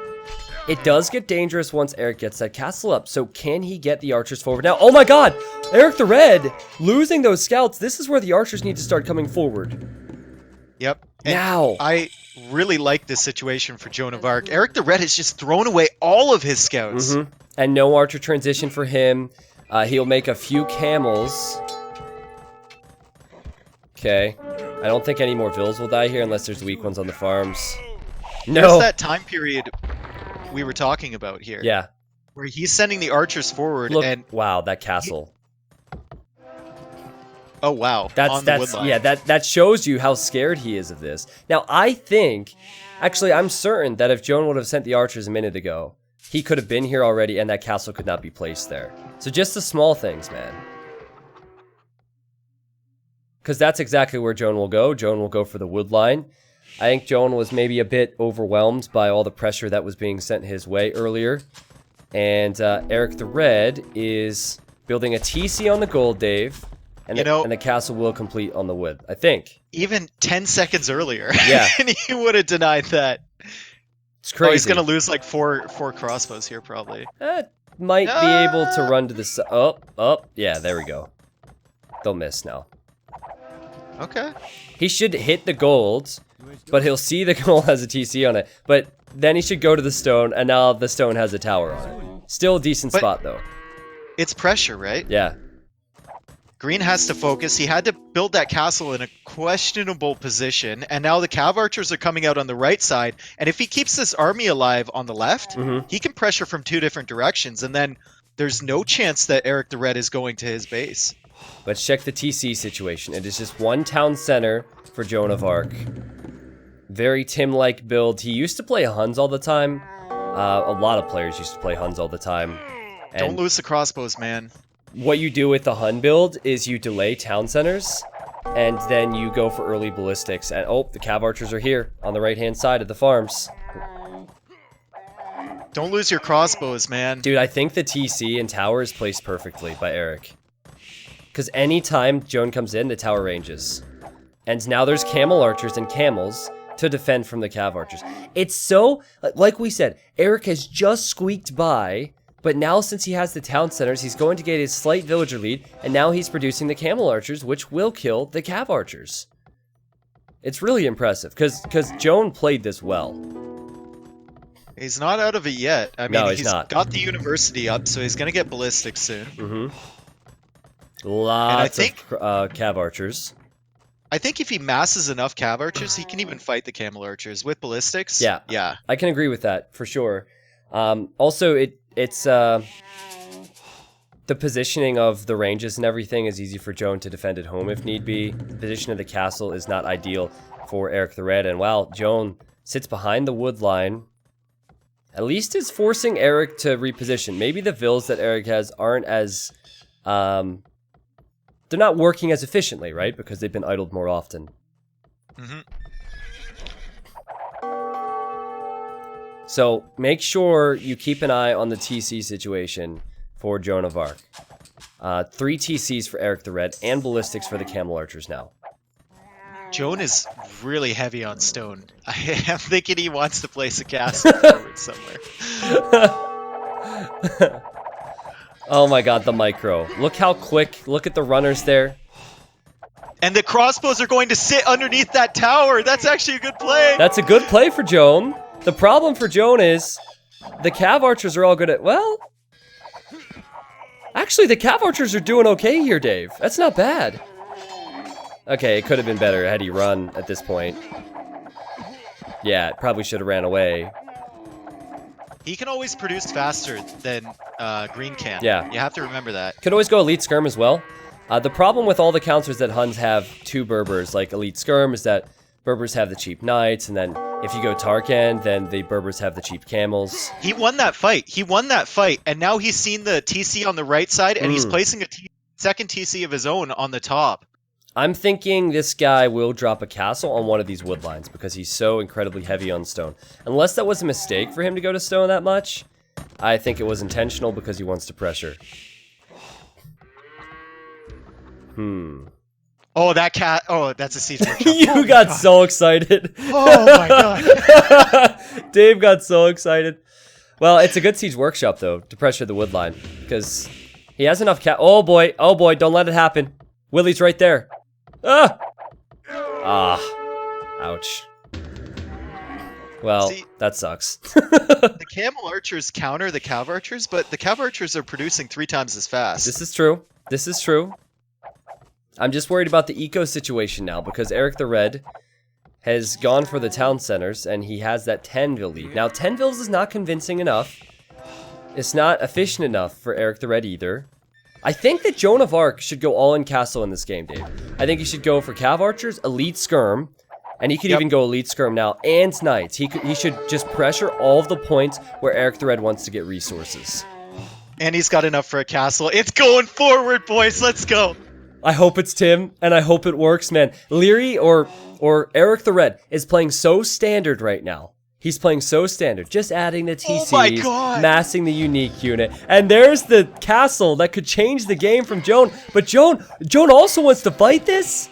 It does get dangerous once Erik gets that castle up. So can he get the archers forward now? Oh my god! Erik the Red losing those scouts. This is where the archers need to start coming forward. Yep. And now. I really like this situation for Joan of Arc. Erik the Red has just thrown away all of his scouts. And no archer transition for him. He'll make a few camels. Okay. I don't think any more vills will die here unless there's weak ones on the farms. No. There's that time period we were talking about here. Yeah. Where he's sending the archers forward. Look, and wow, that castle. Oh wow. That shows you how scared he is of this. Now I think, actually I'm certain that if Joan would have sent the archers a minute ago, he could have been here already and that castle could not be placed there. So just the small things, man. Because that's exactly where Joan will go. Joan will go for the wood line. I think Joan was maybe a bit overwhelmed by all the pressure that was being sent his way earlier. And Erik the Red is building a TC on the gold, Dave. And, and the castle will complete on the wood, I think. Even 10 seconds earlier. Yeah. And he would have denied that. It's crazy. Oh, he's going to lose like four crossbows here, probably. Might be able to run to the side. Oh, yeah, there we go. They'll miss now. Okay. He should hit the gold, but he'll see the gold has a TC on it. But then he should go to the stone, and now the stone has a tower on it. Still a decent spot, though. It's pressure, right? Yeah. Green has to focus. He had to build that castle in a questionable position, and now the cav archers are coming out on the right side. And if he keeps this army alive on the left, he can pressure from 2 different directions, and then there's no chance that Erik the Red is going to his base. Let's check the TC situation. It is just one town center for Joan of Arc. Very Tim-like build. He used to play Huns all the time. A lot of players used to play Huns all the time. And don't lose the crossbows, man. What you do with the Hun build is you delay town centers, and then you go for early ballistics. And oh, the cav archers are here on the right-hand side of the farms. Don't lose your crossbows, man. Dude, I think the TC and tower is placed perfectly by Erik. Because anytime Joan comes in, the tower ranges. And now there's camel archers and camels to defend from the cav archers. It's so, like we said, Erik has just squeaked by, but now since he has the town centers, he's going to get his slight villager lead, and now he's producing the camel archers, which will kill the cav archers. It's really impressive, because Joan played this well. He's not out of it yet. I mean, no, he's not. Got the university up, so he's going to get ballistics soon. Lots of cav archers. I think if he masses enough cav archers, he can even fight the camel archers with ballistics. Yeah. I can agree with that, for sure. Also, it's the positioning of the ranges and everything is easy for Joan to defend at home if need be. The position of the castle is not ideal for Erik the Red. And while Joan sits behind the wood line, at least is forcing Erik to reposition. Maybe the vills that Erik has aren't as... they're not working as efficiently, right? Because they've been idled more often. So make sure you keep an eye on the TC situation for Joan of Arc. 3 TCs for Erik the Red and ballistics for the Camel Archers now. Joan is really heavy on stone. I am thinking he wants to place a castle forward somewhere. Oh my god, the micro. Look how quick. Look at the runners there. And the crossbows are going to sit underneath that tower. That's actually a good play. That's a good play for Joan. The problem for Joan is the Cav Archers are all good at... Well... Actually, the Cav Archers are doing okay here, Dave. That's not bad. Okay, it could have been better had he run at this point. Yeah, it probably should have ran away. He can always produce faster than Green can. Yeah. You have to remember that. Could always go Elite Skirm as well. The problem with all the counters that Huns have to Berbers, like Elite Skirm, is that Berbers have the cheap Knights, and then if you go Tarkan, then the Berbers have the cheap Camels. He won that fight. He won that fight, and now he's seen the TC on the right side, and he's placing a second TC of his own on the top. I'm thinking this guy will drop a castle on one of these wood lines because he's so incredibly heavy on stone. Unless that was a mistake for him to go to stone that much, I think it was intentional because he wants to pressure. Oh, that cat. Oh, that's a siege workshop. You got so excited. Oh my god. Dave got so excited. Well, it's a good siege workshop though to pressure the wood line because he has enough oh boy, don't let it happen. Willie's right there. Ah! Ouch. Well, see, that sucks. The Camel Archers counter the Cav Archers, but the Cav Archers are producing 3 times as fast. This is true. This is true. I'm just worried about the eco situation now because Erik the Red has gone for the town centers and he has that 10ville lead. Now, 10 villes is not convincing enough. It's not efficient enough for Erik the Red either. I think that Joan of Arc should go all in castle in this game, Dave. I think he should go for Cav Archers, Elite Skirm, and he could even go Elite Skirm now, and Knights. He should just pressure all of the points where Erik the Red wants to get resources. And he's got enough for a castle. It's going forward, boys. Let's go. I hope it's Tim, and I hope it works, man. Leary or Erik the Red is playing so standard right now. He's playing so standard, just adding the TCs, massing the unique unit. And there's the castle that could change the game from Joan. But Joan also wants to fight this?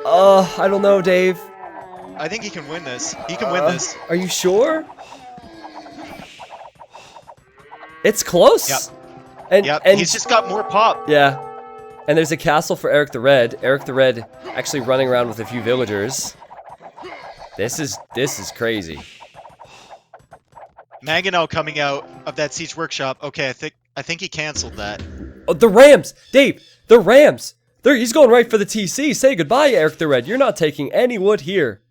I don't know, Dave. I think he can win this. He can win this. Are you sure? It's close. Yep. And he's just got more pop. Yeah. And there's a castle for Erik the Red. Erik the Red actually running around with a few villagers. This is crazy. Mangonel coming out of that siege workshop. Okay, I think he canceled that. Oh, the Rams, Dave. The Rams. He's going right for the TC. Say goodbye, Erik the Red. You're not taking any wood here.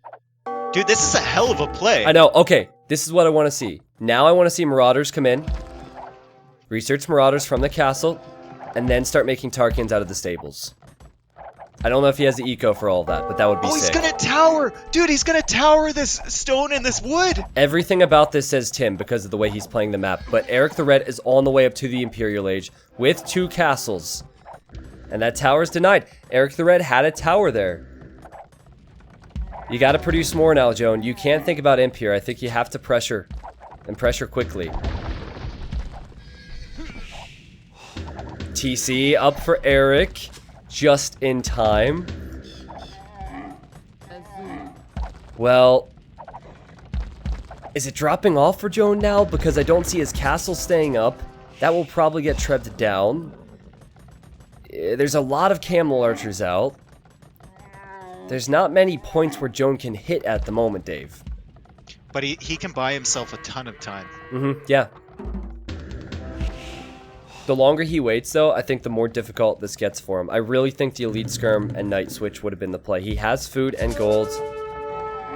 Dude, this is a hell of a play. I know. Okay, this is what I want to see. Now I want to see Marauders come in, research Marauders from the castle, and then start making Tarkans out of the stables. I don't know if he has the eco for all of that, but that would be sick. Oh, he's gonna tower! Dude, he's gonna tower this stone and this wood! Everything about this says Tim because of the way he's playing the map, but Erik the Red is on the way up to the Imperial Age with 2 castles. And that tower is denied. Erik the Red had a tower there. You gotta produce more now, Joan. You can't think about Imp here. I think you have to pressure, and pressure quickly. TC up for Erik. Just in time. Well, is it dropping off for Joan now? Because I don't see his castle staying up. That will probably get trebbed down. There's a lot of Camel Archers out. There's not many points where Joan can hit at the moment, Dave. But he can buy himself a ton of time. Yeah. The longer he waits, though, I think the more difficult this gets for him. I really think the Elite Skirm and Knight Switch would have been the play. He has food and gold.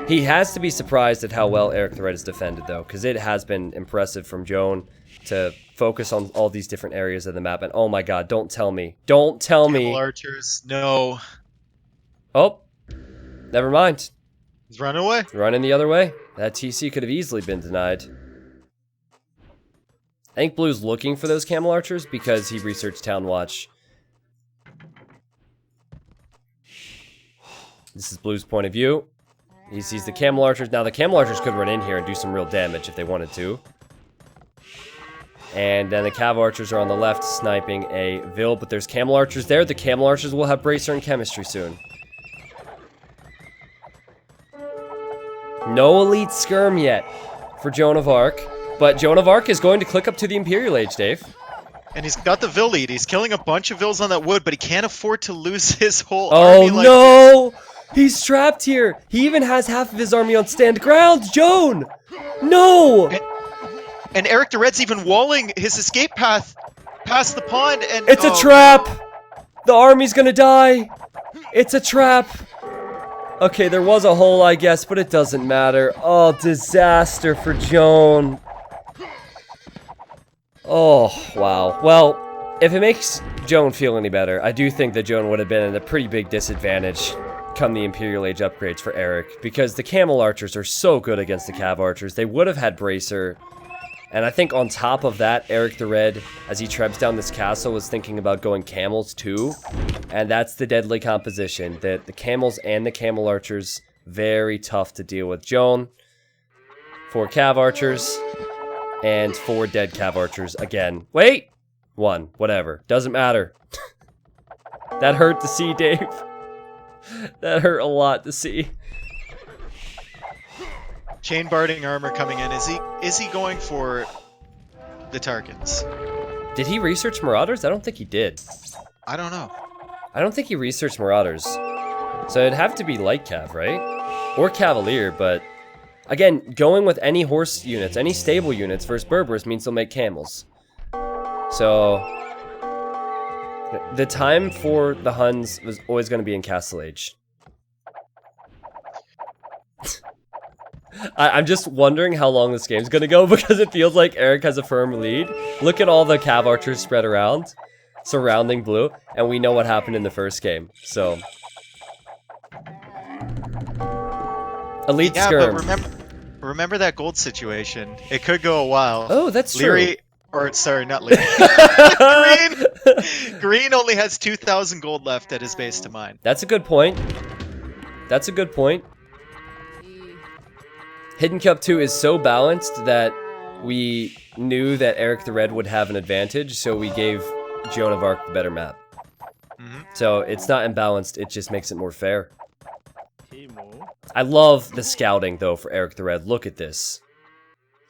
He has to be surprised at how well Erik the Red is defended, though, because it has been impressive from Joan to focus on all these different areas of the map. And oh my god, don't tell me. Don't tell me. Camel Archers, no. Oh, never mind. He's running away. Running the other way. That TC could have easily been denied. I think Blue's looking for those Camel Archers because he researched Town Watch. This is Blue's point of view. He sees the Camel Archers. Now, the Camel Archers could run in here and do some real damage if they wanted to. And then the Cav Archers are on the left sniping a Vil, but there's Camel Archers there. The Camel Archers will have Bracer and Chemistry soon. No Elite Skirm yet for Joan of Arc, but Joan of Arc is going to click up to the Imperial Age, Dave. And he's got the Vil lead. He's killing a bunch of Vils on that wood, but he can't afford to lose his whole army like no! This. He's trapped here. He even has half of his army on stand ground. Joan! No! And Erik the Red's even walling his escape path past the pond, and it's a trap! The army's gonna die! It's a trap! Okay, there was a hole, I guess, but it doesn't matter. Oh, disaster for Joan. Oh, wow. Well, if it makes Joan feel any better, I do think that Joan would have been at a pretty big disadvantage come the Imperial Age upgrades for Erik, because the Camel Archers are so good against the Cav Archers. They would have had Bracer. And I think on top of that, Erik the Red, as he trebs down this castle, was thinking about going Camels too. And that's the deadly composition. The Camels and the Camel Archers, very tough to deal with. Joan, 4 Cav Archers, and 4 dead Cav Archers again. Wait! 1, whatever. Doesn't matter. That hurt to see, Dave. That hurt a lot to see. Chain barding armor coming in. Is he going for the Tarkans? Did he research Marauders? I don't think he did. I don't know. I don't think he researched Marauders. So it'd have to be Light Cav, right? Or Cavalier, but again, going with any horse units, any stable units versus Berberus means they'll make camels. So the time for the Huns was always going to be in Castle Age. I'm just wondering how long this game's gonna go because it feels like Erik has a firm lead. Look at all the Cav Archers spread around, surrounding Blue, and we know what happened in the first game, so. Elite Skirm. But remember that gold situation. It could go a while. Oh, that's true. Sorry, not Leary. Green only has 2,000 gold left at his base to mine. That's a good point. That's a good point. Hidden Cup 2 is so balanced that we knew that Erik the Red would have an advantage, so we gave Joan of Arc the better map. So it's not imbalanced, it just makes it more fair. I love the scouting, though, for Erik the Red. Look at this.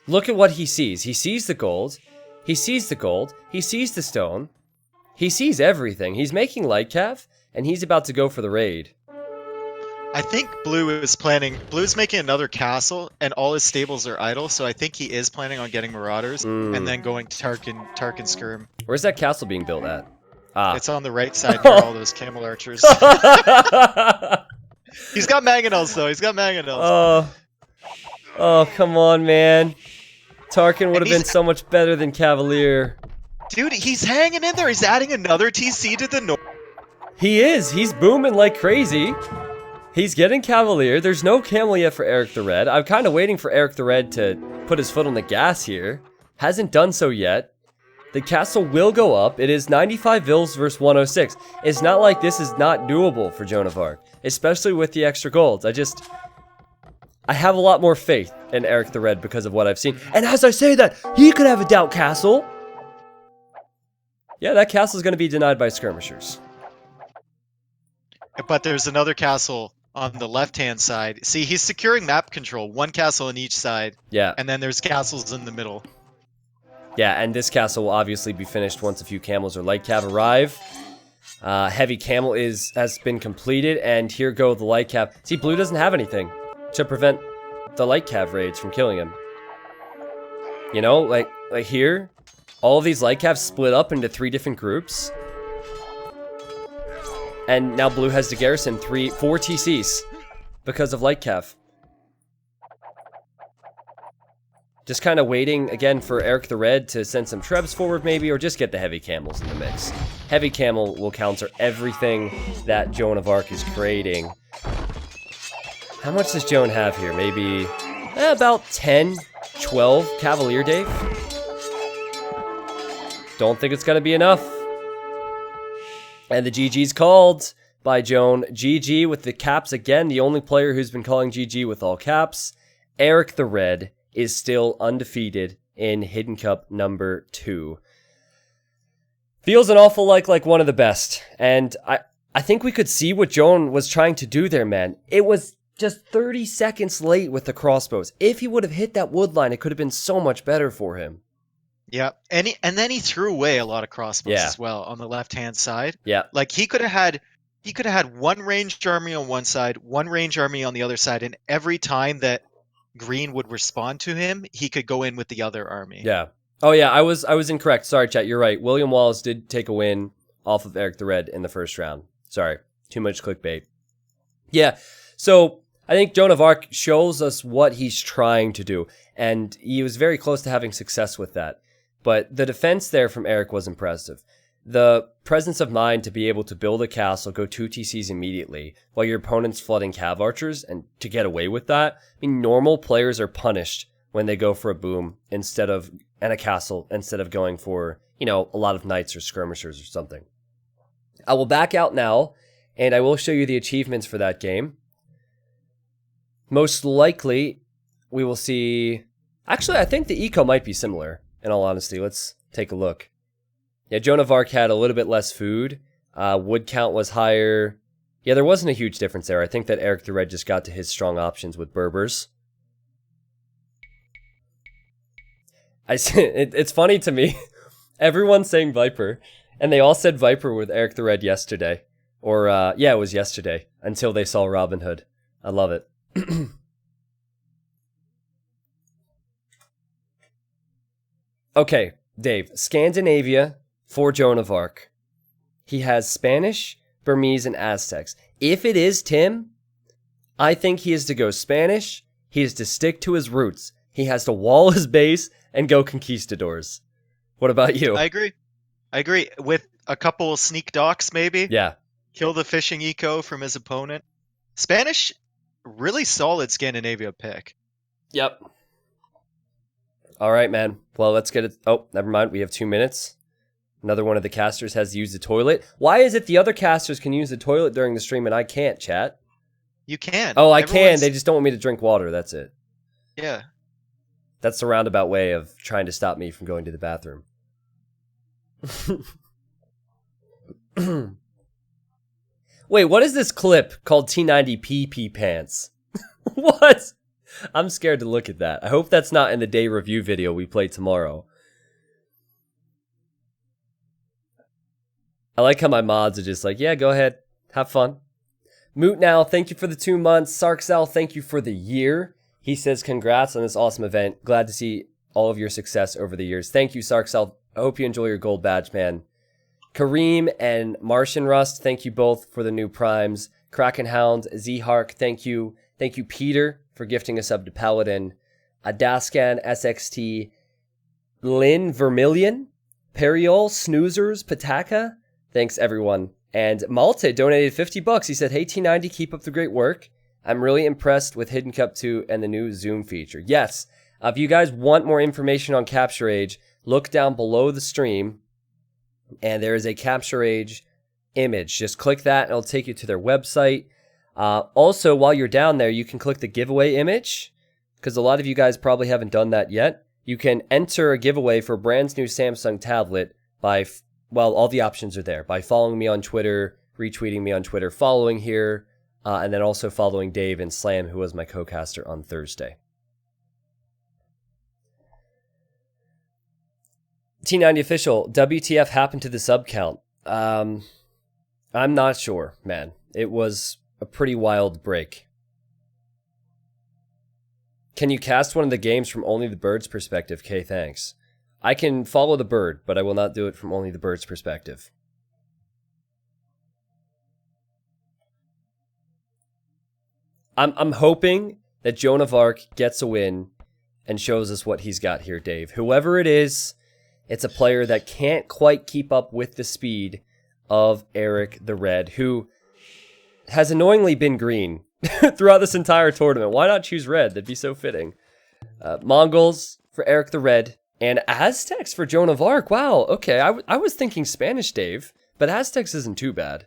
Look at what he sees. He sees the gold. He sees the gold. He sees the stone. He sees everything. He's making Light Cav, and he's about to go for the raid. I think Blue's making another castle, and all his stables are idle, so I think he is planning on getting Marauders, and then going Tarkin Skirm. Where's that castle being built at? Ah. It's on the right side near all those Camel Archers. He's got Mangonels, though. He's got Mangonels. Oh, come on, man. Tarkin would have been so much better than Cavalier. Dude, he's hanging in there. He's adding another TC to the north. He is. He's booming like crazy. He's getting Cavalier. There's no Camel yet for Erik the Red. I'm kind of waiting for Erik the Red to put his foot on the gas here. Hasn't done so yet. The castle will go up. It is 95 Vils versus 106. It's not like this is not doable for Joan of Arc, especially with the extra golds. I have a lot more faith in Erik the Red because of what I've seen. And as I say that, he could have a doubt castle. Yeah, that castle is going to be denied by skirmishers. But there's another castle on the left-hand side. See, he's securing map control. One castle on each side. Yeah. And then there's castles in the middle. Yeah, and this castle will obviously be finished once a few camels or light cav arrive. Heavy camel has been completed, and here go the light cav. See, Blue doesn't have anything to prevent the light cav raids from killing him. You know, like here, all of these light cavs split up into 3 different groups. And now Blue has to garrison 4 TCs because of Light Cav. Just kind of waiting, again, for Erik the Red to send some trebs forward, maybe, or just get the heavy camels in the mix. Heavy camel will counter everything that Joan of Arc is creating. How much does Joan have here? Maybe about 10, 12 Cavalier, Dave? Don't think it's going to be enough. And the GG's called. by Joan. GG with the caps again. The only player who's been calling GG with all caps. Erik the Red is still undefeated in Hidden Cup number 2. Feels an awful like one of the best. And I think we could see what Joan was trying to do there, man. It was just 30 seconds late with the crossbows. If he would have hit that wood line, it could have been so much better for him. Yeah, and then he threw away a lot of crossbows as well on the left-hand side. Yeah. Like he could have had one ranged army on one side, one ranged army on the other side, and every time that green would respond to him, he could go in with the other army. Yeah. Oh yeah, I was incorrect. Sorry, chat. You're right. William Wallace did take a win off of Erik the Red in the first round. Sorry. Too much clickbait. Yeah. So I think Joan of Arc shows us what he's trying to do, and he was very close to having success with that. But the defense there from Erik was impressive. The presence of mind to be able to build a castle, go 2 TCs immediately, while your opponent's flooding cav archers, and to get away with that. I mean, normal players are punished when they go for a boom and a castle instead of going for, a lot of knights or skirmishers or something. I will back out now, and I will show you the achievements for that game. Most likely, we will see... Actually, I think the eco might be similar, in all honesty. Let's take a look. Yeah, Joan of Arc had a little bit less food. Wood count was higher. Yeah, there wasn't a huge difference there. I think that Erik the Red just got to his strong options with Berbers. It's funny to me. Everyone's saying Viper, and they all said Viper with Erik the Red yesterday. Or, it was yesterday, until they saw Robin Hood. I love it. Okay, Dave. Scandinavia for Joan of Arc. He has Spanish, Burmese, and Aztecs. If it is Tim, I think he is to go Spanish. He is to stick to his roots. He has to wall his base and go conquistadors. What about you? I agree. With a couple of sneak docks, maybe. Yeah. Kill the fishing eco from his opponent. Spanish, really solid Scandinavia pick. Yep. All right, man. Well, let's get it. Oh, never mind. We have 2 minutes. Another one of the casters has used the toilet. Why is it the other casters can use the toilet during the stream and I can't, chat? You can. Oh, I can. They just don't want me to drink water. That's it. Yeah. That's the roundabout way of trying to stop me from going to the bathroom. Wait, what is this clip called T90PP Pants? What? I'm scared to look at that. I hope that's not in the day review video we play tomorrow. I like how my mods are just like, yeah, go ahead. Have fun. Moot Now, thank you for the 2 months. Sarksal, thank you for the year. He says, congrats on this awesome event. Glad to see all of your success over the years. Thank you, Sarksal. I hope you enjoy your gold badge, man. Kareem and Martian Rust, thank you both for the new primes. Krakenhound, Z-Hark, thank you. Thank you, Peter, for gifting a sub to Paladin. Adascan, SXT, Lynn Vermilion, Periol, Snoozers, Pataka. Thanks, everyone. And Malte donated $50. He said, hey, T90, keep up the great work. I'm really impressed with Hidden Cup 2 and the new Zoom feature. Yes, if you guys want more information on CaptureAge, look down below the stream, and there is a CaptureAge image. Just click that, and it'll take you to their website. Also, while you're down there, you can click the giveaway image, because a lot of you guys probably haven't done that yet. You can enter a giveaway for a brand new Samsung tablet by, all the options are there. By following me on Twitter, retweeting me on Twitter, following here, and then also following Dave and Slam, who was my co-caster on Thursday. T90 official, WTF happened to the sub count? I'm not sure, man. It was a pretty wild break. Can you cast one of the games from only the bird's perspective? Okay, thanks. I can follow the bird, but I will not do it from only the bird's perspective. I'm hoping that Joan of Arc gets a win and shows us what he's got here, Dave. Whoever it is, it's a player that can't quite keep up with the speed of Erik the Red, who has annoyingly been green throughout this entire tournament. Why not choose red? That'd be so fitting. Mongols for Erik the Red, and Aztecs for Joan of Arc. Wow, okay, I was thinking Spanish, Dave, but Aztecs isn't too bad.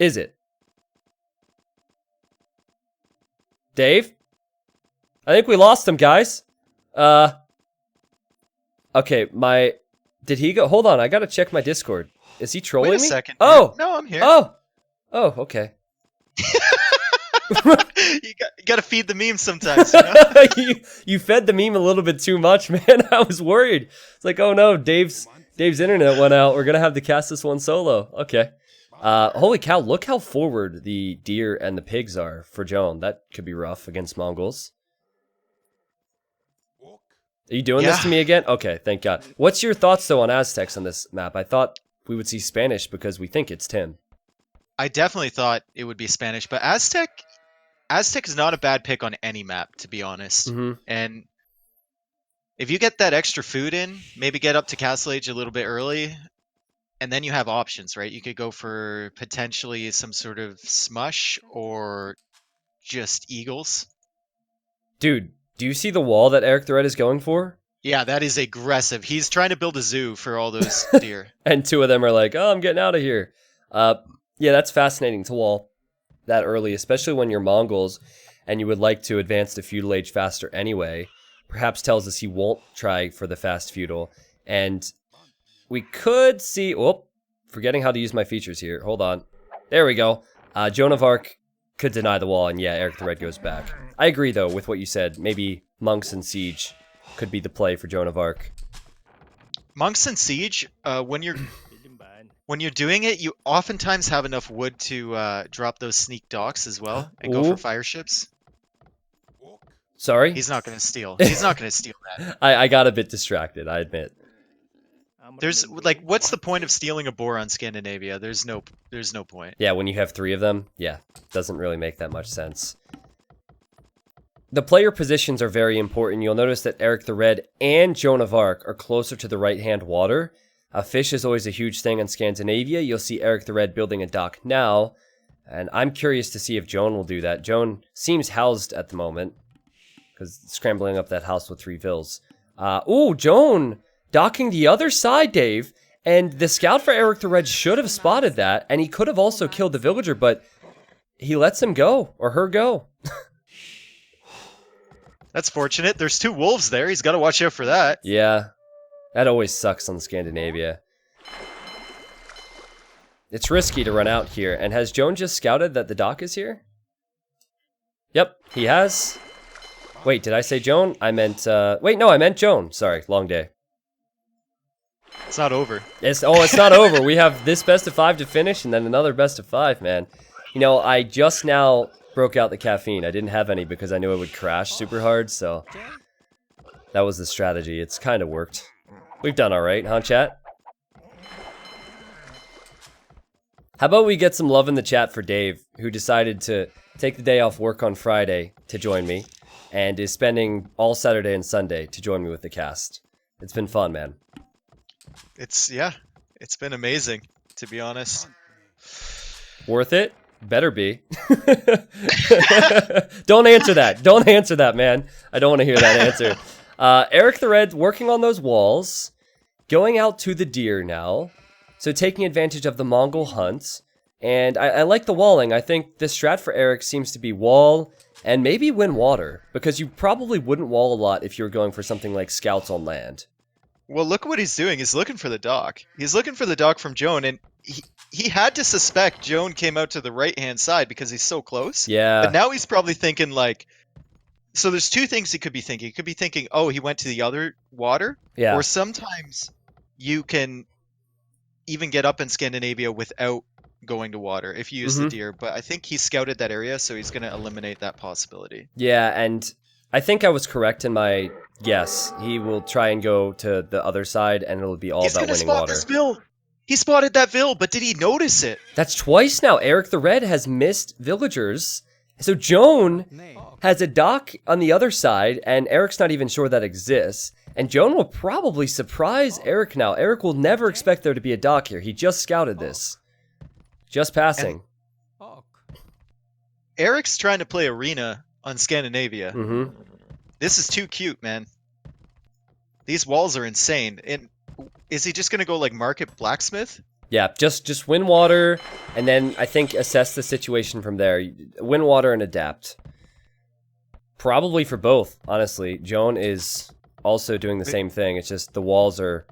Is it? Dave? I think we lost him, guys. Okay, did he go? Hold on, I gotta check my Discord. Is he trolling me? Wait a second. Oh! No, I'm here. Oh! Oh, okay. You gotta feed the memes sometimes, you know? you fed the meme a little bit too much, man. I was worried. It's like, oh no, Dave's internet went out. We're gonna have to cast this one solo. Okay. Holy cow, look how forward the deer and the pigs are for Joan. That could be rough against Mongols. Are you doing this to me again? Okay, thank God. What's your thoughts, though, on Aztecs on this map? I thought we would see Spanish because we think it's Tim. I definitely thought it would be Spanish, but Aztec is not a bad pick on any map, to be honest. Mm-hmm. And if you get that extra food in, maybe get up to Castle Age a little bit early, and then you have options, right? You could go for potentially some sort of smush or just eagles. Dude, do you see the wall that Erik the Red is going for? Yeah, that is aggressive. He's trying to build a zoo for all those deer. And two of them are like, oh, I'm getting out of here. Yeah, that's fascinating to wall that early, especially when you're Mongols and you would like to advance to feudal age faster anyway. Perhaps tells us he won't try for the fast feudal. And we could see... Oh, forgetting how to use my features here. Hold on. There we go. Joan of Arc could deny the wall, and yeah, Erik the Red goes back. I agree, though, with what you said. Maybe Monks and Siege could be the play for Joan of Arc. Monks and Siege, when you're doing it, you oftentimes have enough wood to drop those sneak docks as well and go for fire ships. Sorry? He's not going to steal. He's not going to steal that. I got a bit distracted, I admit. There's like, what's the point of stealing a boar on Scandinavia? There's no point. Yeah, when you have 3 of them, yeah, doesn't really make that much sense. The player positions are very important. You'll notice that Erik the Red and Joan of Arc are closer to the right-hand water. Fish is always a huge thing in Scandinavia. You'll see Erik the Red building a dock now, and I'm curious to see if Joan will do that. Joan seems housed at the moment, because scrambling up that house with 3 vills. Ooh, Joan docking the other side, Dave, and the scout for Erik the Red should have spotted that, and he could have also killed the villager, but he lets him go, or her go. That's fortunate. There's 2 wolves there. He's got to watch out for that. Yeah, that always sucks on Scandinavia. It's risky to run out here. And has Joan just scouted that the dock is here? Yep, he has. Wait, did I say Joan? I meant, wait, no, I meant Joan. Sorry, long day. It's not over. It's not over. We have this best of 5 to finish and then another best of 5, man. You know, I just now broke out the caffeine. I didn't have any because I knew it would crash super hard, so that was the strategy. It's kind of worked. We've done all right, huh, chat? How about we get some love in the chat for Dave, who decided to take the day off work on Friday to join me, and is spending all Saturday and Sunday to join me with the cast. It's been fun, man. It's been amazing, to be honest. Worth it? Better be. Don't answer that. Don't answer that, man. I don't want to hear that answer. Erik the Red working on those walls, going out to the deer now, so taking advantage of the Mongol hunt. And I like the walling. I think the strat for Erik seems to be wall and maybe win water, because you probably wouldn't wall a lot if you were going for something like scouts on land. Well, look what he's doing. He's looking for the dock. He's looking for the dock from Joan, and he had to suspect Joan came out to the right-hand side because he's so close. Yeah. But now he's probably thinking, like... So there's 2 things he could be thinking. He could be thinking, oh, he went to the other water. Yeah. Or sometimes you can even get up in Scandinavia without going to water if you use the deer. But I think he scouted that area, so he's going to eliminate that possibility. Yeah, and I think I was correct in my guess. He will try and go to the other side, and it'll be all about winning water. This vill. He spotted that vill, but did he notice it? That's twice now. Erik the Red has missed villagers. So Joan has a dock on the other side, and Erik's not even sure that exists. And Joan will probably surprise Erik now. Erik will never expect there to be a dock here. He just scouted this. Just passing. Erik's trying to play arena on Scandinavia. Mm-hmm. This is too cute, man. These walls are insane. And is he just going to go like Market Blacksmith? Yeah, just win water, and then I think assess the situation from there. Win water and adapt. Probably for both, honestly. Joan is also doing the same thing. It's just the walls are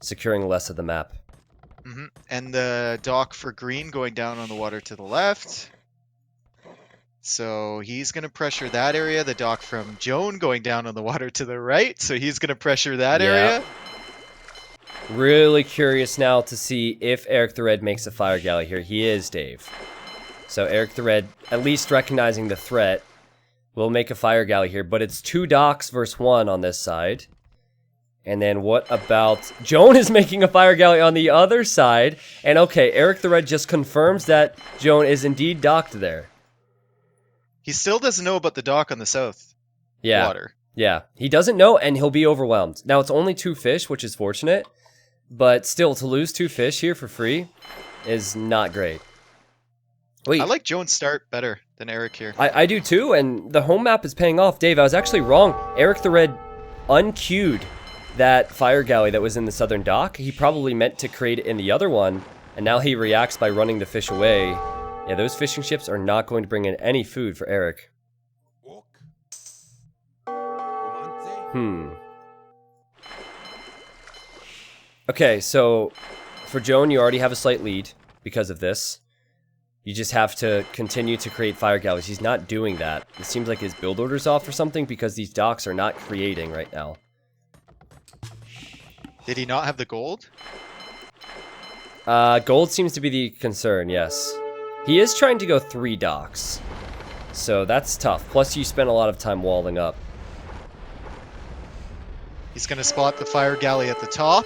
securing less of the map. Mm-hmm. And the dock for green going down on the water to the left. So he's going to pressure that area. The dock from Joan going down on the water to the right. So he's going to pressure that area. Really curious now to see if Erik the Red makes a fire galley here. He is, Dave. So Erik the Red, at least recognizing the threat, will make a fire galley here. But it's 2 docks versus 1 on this side. And then what about... Joan is making a fire galley on the other side. And okay, Erik the Red just confirms that Joan is indeed docked there. He still doesn't know about the dock on the south water. Yeah, he doesn't know, and he'll be overwhelmed. Now, it's only 2 fish, which is fortunate. But still, to lose 2 fish here for free is not great. Wait. I like Joan's start better than Erik here. I do too, and the home map is paying off. Dave, I was actually wrong. Erik the Red unqueued that fire galley that was in the southern dock. He probably meant to create it in the other one, and now he reacts by running the fish away. Yeah, those fishing ships are not going to bring in any food for Erik. Okay, so for Joan, you already have a slight lead because of this. You just have to continue to create fire galleys. He's not doing that. It seems like his build order's off or something because these docks are not creating right now. Did he not have the gold? Gold seems to be the concern, yes. He is trying to go 3 docks. So that's tough. Plus you spent a lot of time walling up. He's going to spot the fire galley at the top.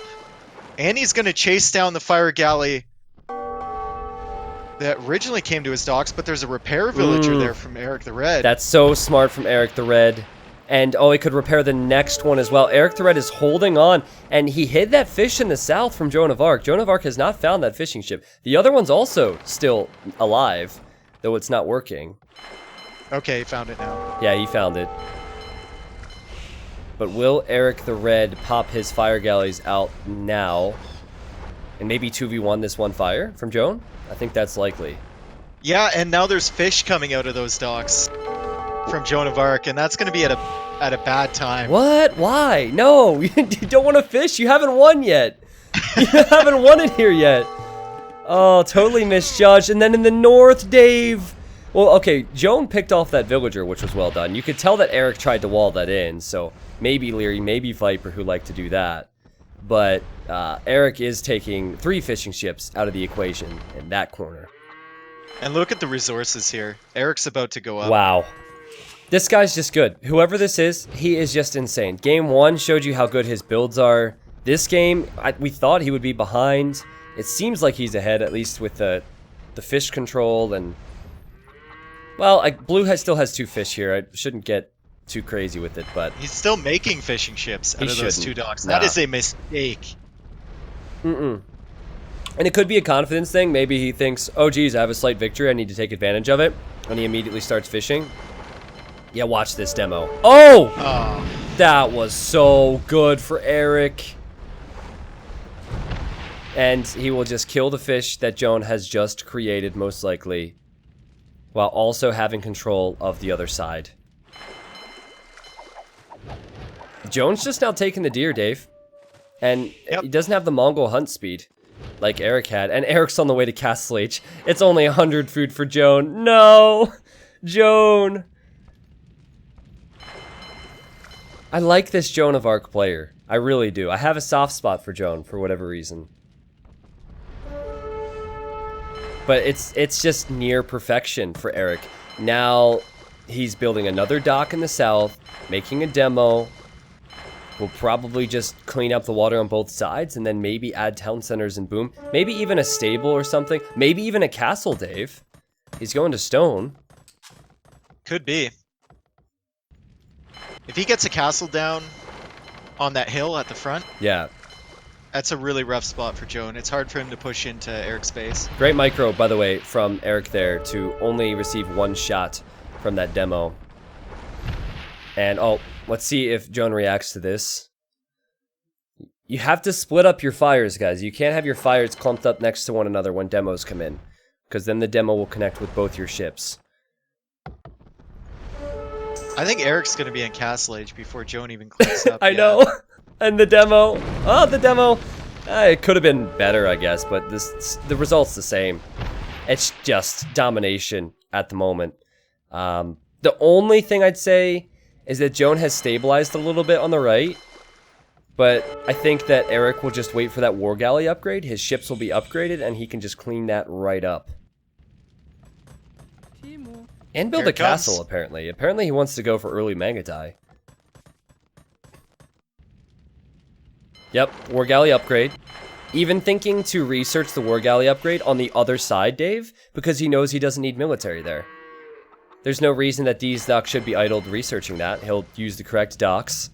And he's going to chase down the fire galley that originally came to his docks, but there's a repair villager there from Erik the Red. That's so smart from Erik the Red. And, oh, he could repair the next one as well. Erik the Red is holding on, and he hid that fish in the south from Joan of Arc. Joan of Arc has not found that fishing ship. The other one's also still alive, though it's not working. Okay, he found it now. Yeah, he found it. But will Erik the Red pop his fire galleys out now? And maybe 2v1 this one fire from Joan? I think that's likely. Yeah, and now there's fish coming out of those docks from Joan of Arc, and that's going to be at a bad time. What? Why? No, you don't want to fish. You haven't won yet. You haven't won it here yet. Oh, totally misjudged. And then in the north, Dave. Well, okay, Joan picked off that villager, which was well done. You could tell that Erik tried to wall that in, so maybe Leary, maybe Viper who like to do that. But Erik is taking 3 fishing ships out of the equation in that corner. And look at the resources here. Erik's about to go up. Wow. This guy's just good. Whoever this is, he is just insane. Game 1 showed you how good his builds are. This game, we thought he would be behind. It seems like he's ahead, at least with the fish control and... Well, Blue still has 2 fish here. I shouldn't get too crazy with it, but... He's still making fishing ships out of those 2 docks. Nah. That is a mistake. And it could be a confidence thing. Maybe he thinks, oh geez, I have a slight victory, I need to take advantage of it. And he immediately starts fishing. Yeah, watch this demo. Oh! That was so good for Erik. And he will just kill the fish that Joan has just created, most likely, while also having control of the other side. Joan's just now taking the deer, Dave. And he doesn't have the Mongol hunt speed like Erik had. And Erik's on the way to Castle H. It's only 100 food for Joan. No! Joan! I like this Joan of Arc player. I really do. I have a soft spot for Joan for whatever reason. But it's just near perfection for Erik. Now he's building another dock in the south, making a demo. We'll probably just clean up the water on both sides and then maybe add town centers and boom. Maybe even a stable or something. Maybe even a castle, Dave. He's going to stone. Could be. If he gets a castle down on that hill at the front, yeah, that's a really rough spot for Joan. It's hard for him to push into Erik's base. Great micro, by the way, from Erik there to only receive 1 shot from that demo. And, oh, let's see if Joan reacts to this. You have to split up your fires, guys. You can't have your fires clumped up next to one another when demos come in, because then the demo will connect with both your ships. I think Eric's going to be in Castle Age before Joan even clicks up. I know. And the demo. Oh, the demo. It could have been better, I guess, but the result's the same. It's just domination at the moment. The only thing I'd say is that Joan has stabilized a little bit on the right, but I think that Erik will just wait for that War Galley upgrade. His ships will be upgraded, and he can just clean that right up. And build a castle, apparently. Apparently he wants to go for early Mangadai. Yep, War Galley upgrade. Even thinking to research the War Galley upgrade on the other side, Dave, because he knows he doesn't need military there. There's no reason that these docks should be idled researching that. He'll use the correct docks.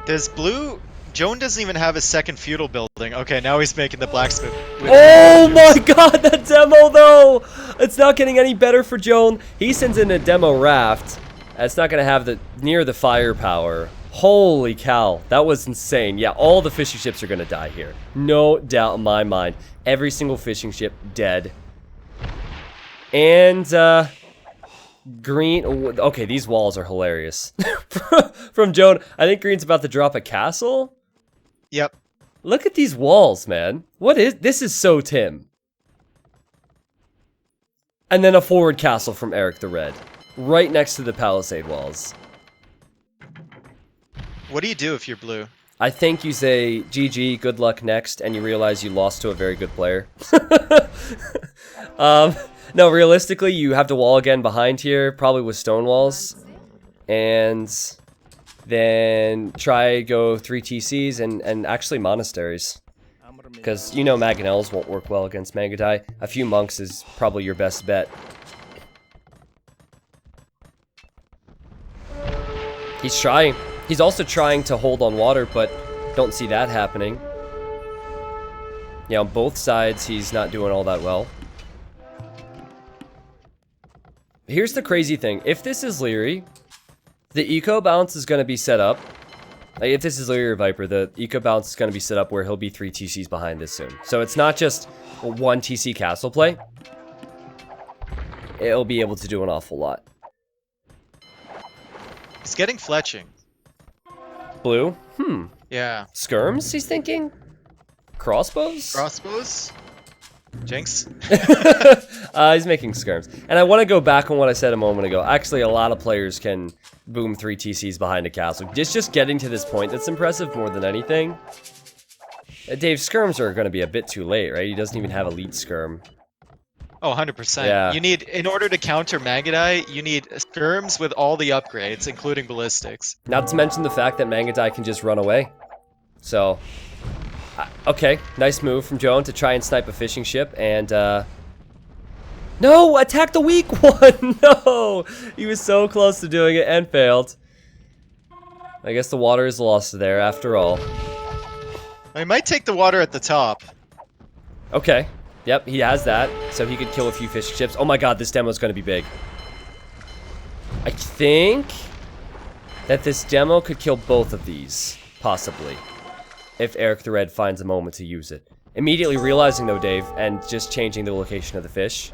Does blue... Joan doesn't even have his second feudal building. Okay, now he's making the blacksmith. Oh my god, that demo though! It's not getting any better for Joan. He sends in a demo raft. It's not going to have near the firepower. Holy cow, that was insane. Yeah, all the fishing ships are going to die here. No doubt in my mind. Every single fishing ship dead. And, green... Okay, these walls are hilarious. From Joan, I think green's about to drop a castle? Yep. Look at these walls, man. This is so Tim. And then a forward castle from Erik the Red. Right next to the palisade walls. What do you do if you're blue? I think you say, GG, good luck next, and you realize you lost to a very good player. No, realistically, you have to wall again behind here, probably with stone walls. And then try go 3 TCs and actually monasteries. Because you know Mangonels won't work well against Mangadai. A few monks is probably your best bet. He's trying. He's also trying to hold on water, but don't see that happening. Yeah, on both sides, he's not doing all that well. Here's the crazy thing. If this is Leary, the eco bounce is going to be set up. Like, if this is Leary or Viper, the eco bounce is going to be set up where he'll be 3 TCs behind this soon. So it's not just a 1 TC castle play. It'll be able to do an awful lot. He's getting fletching. Blue? Yeah. Skirms, he's thinking? Crossbows? Crossbows? Jinx? He's making skirms. And I want to go back on what I said a moment ago. Actually, a lot of players can boom 3 TCs behind a castle. Just getting to this point that's impressive more than anything. Dave, skirms are going to be a bit too late, right? He doesn't even have elite skirm. Oh, 100%. Yeah. You need, in order to counter Mangadai, you need skirms with all the upgrades, including ballistics. Not to mention the fact that Mangadai can just run away. So, okay, nice move from Joan to try and snipe a fishing ship, and, no! Attack the weak one! No! He was so close to doing it and failed. I guess the water is lost there after all. I might take the water at the top. Okay. Yep, he has that, so he could kill a few fishing ships. Oh my god, this demo is going to be big. I think that this demo could kill both of these, possibly, if Erik the Red finds a moment to use it. Immediately realizing, though, Dave, and just changing the location of the fish.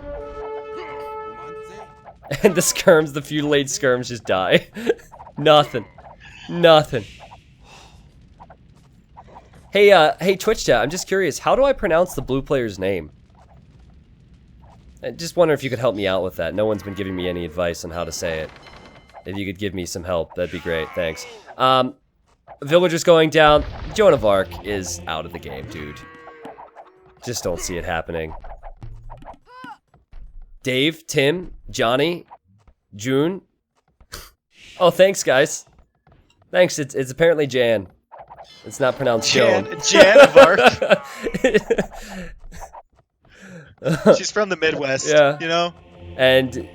And the skirms, the feudal age skirms just die. Nothing. Nothing. Hey, hey, Twitch chat, I'm just curious, how do I pronounce the blue player's name? I just wonder if you could help me out with that. No one's been giving me any advice on how to say it. If you could give me some help, that'd be great. Thanks. Villagers going down. Joan of Arc is out of the game, dude. Just don't see it happening. Dave, Tim, Johnny, June. Oh, thanks, guys. Thanks, it's apparently Jan. It's not pronounced Joan. Jan of Arc. She's from the Midwest, yeah. You know? And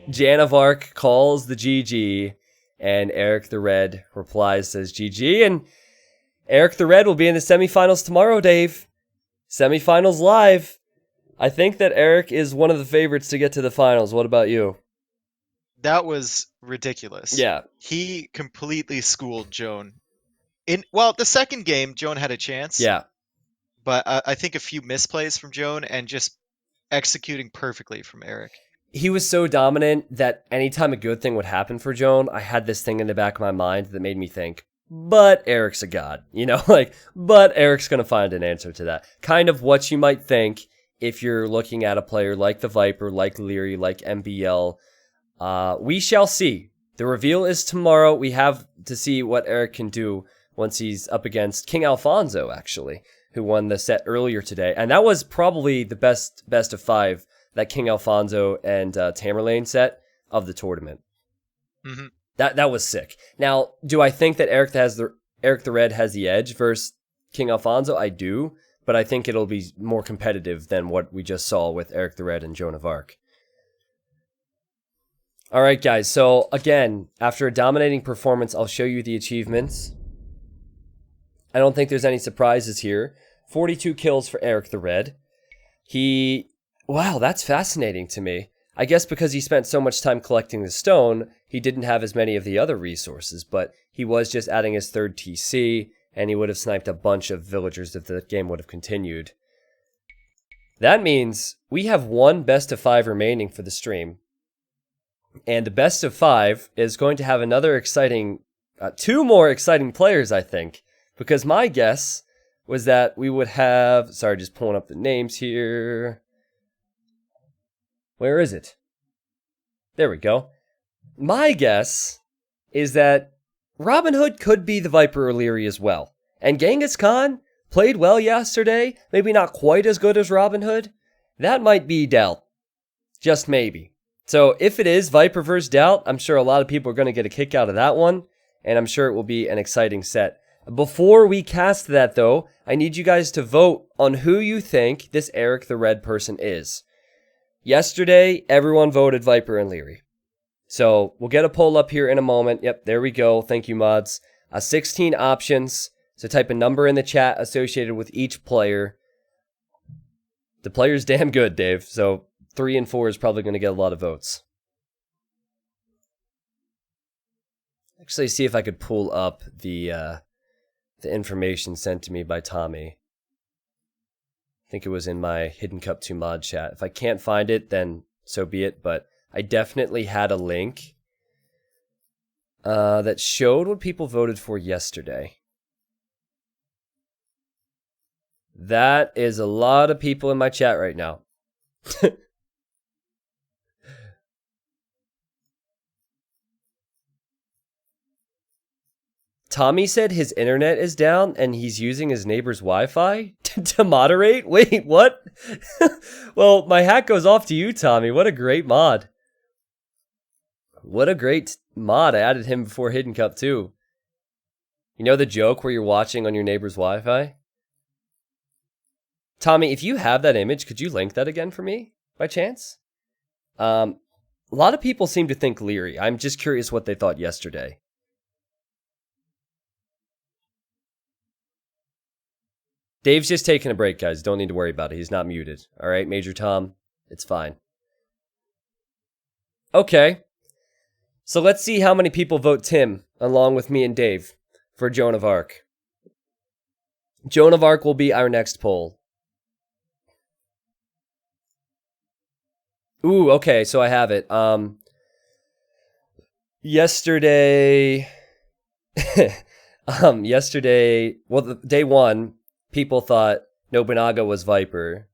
Jan of Arc calls the GG, and Erik the Red replies, says GG, and Erik the Red will be in the semifinals tomorrow, Dave. Semifinals live. I think that Erik is one of the favorites to get to the finals. What about you? That was ridiculous. Yeah. He completely schooled Joan. The second game, Joan had a chance. Yeah. But I think a few misplays from Joan and just executing perfectly from Erik. He was so dominant that anytime a good thing would happen for Joan, I had this thing in the back of my mind that made me think, but Erik's a god, but Erik's going to find an answer to that. Kind of what you might think if you're looking at a player like the Viper, like Leary, like MBL. We shall see. The reveal is tomorrow. We have to see what Erik can do once he's up against King Alfonso, actually, who won the set earlier today. And that was probably the best of 5, that King Alfonso and Tamerlane set of the tournament. Mm-hmm. That was sick. Now, do I think that Erik the Red has the edge versus King Alfonso? I do, but I think it'll be more competitive than what we just saw with Erik the Red and Joan of Arc. All right, guys. So again, after a dominating performance, I'll show you the achievements. I don't think there's any surprises here. 42 kills for Erik the Red. Wow, that's fascinating to me. I guess because he spent so much time collecting the stone, he didn't have as many of the other resources, but he was just adding his 3rd TC, and he would have sniped a bunch of villagers if the game would have continued. That means we have one best of 5 remaining for the stream. And the best of 5 is going to have another exciting, 2 more exciting players, I think. Because my guess was that we would have, sorry, just pulling up the names here. Where is it? There we go. My guess is that Robin Hood could be the Viper O'Leary as well. And Genghis Khan played well yesterday, maybe not quite as good as Robin Hood. That might be Dell. Just maybe. So if it is Viper vs. Doubt, I'm sure a lot of people are going to get a kick out of that one, and I'm sure it will be an exciting set. Before we cast that, though, I need you guys to vote on who you think this Erik the Red person is. Yesterday, everyone voted Viper and Leary. So we'll get a poll up here in a moment. Yep, there we go. Thank you, mods. 16 options. So type a number in the chat associated with each player. The player's damn good, Dave. So 3 and 4 is probably going to get a lot of votes. Actually, see if I could pull up the information sent to me by Tommy. I think it was in my Hidden Cup 2 mod chat. If I can't find it, then so be it. But I definitely had a link that showed what people voted for yesterday. That is a lot of people in my chat right now. Tommy said his internet is down and he's using his neighbor's Wi-Fi to moderate? Wait, what? Well, my hat goes off to you, Tommy. What a great mod. What a great mod. I added him before Hidden Cup too. You know the joke where you're watching on your neighbor's Wi-Fi? Tommy, if you have that image, could you link that again for me, by chance? A lot of people seem to think Leary. I'm just curious what they thought yesterday. Dave's just taking a break, guys. Don't need to worry about it. He's not muted. All right, Major Tom? It's fine. Okay. So let's see how many people vote Tim, along with me and Dave, for Joan of Arc. Joan of Arc will be our next poll. Ooh, okay, so I have it. Yesterday... day 1... people thought Nobunaga was Viper,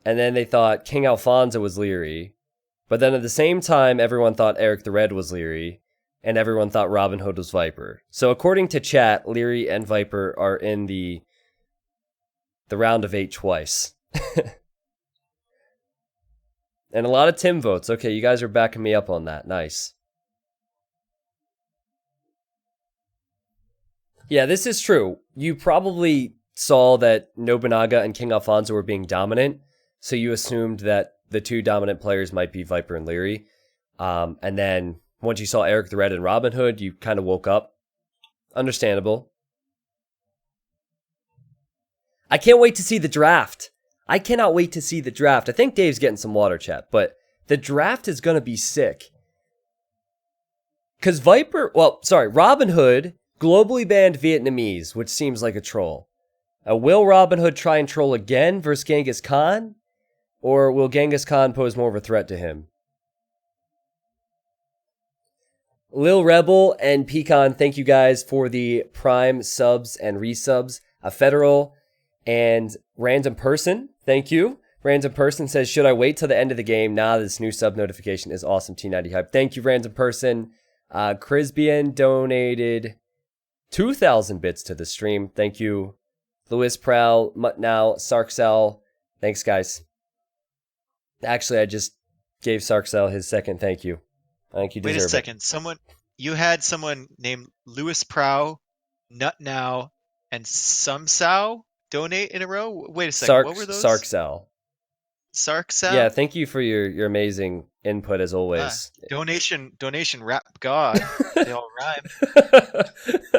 and then they thought King Alfonso was Leary, but then at the same time, everyone thought Erik the Red was Leary, and everyone thought Robin Hood was Viper. So according to chat, Leary and Viper are in the round of 8 twice. And a lot of Tim votes. Okay, you guys are backing me up on that. Nice. Yeah, this is true. You probably saw that Nobunaga and King Alfonso were being dominant, so you assumed that the 2 dominant players might be Viper and Leary. And then once you saw Erik the Red and Robin Hood, you kind of woke up. Understandable. I can't wait to see the draft. I cannot wait to see the draft. I think Dave's getting some water chat, but the draft is going to be sick. Because Robin Hood Globally banned Vietnamese, which seems like a troll. Will Robin Hood try and troll again versus Genghis Khan? Or will Genghis Khan pose more of a threat to him? Lil Rebel and Pecan, thank you guys for the Prime subs and resubs. A Federal and Random Person, thank you. Random Person says, should I wait till the end of the game? Nah, this new sub notification is awesome. T90 Hype. Thank you, Random Person. Crisbian donated 2,000 bits to the stream. Thank you. Louis Prowl, Mutnow, Sarksel. Thanks, guys. Actually, I just gave Sarksel his second thank you. I think you deserve it. Wait a second. You had someone named Louis Prow, Nutnow, and Sumsow donate in a row? Wait a second. What were those? Sarksel. Sarksel? Yeah, thank you for your amazing input as always. Donation rap god. They all rhyme.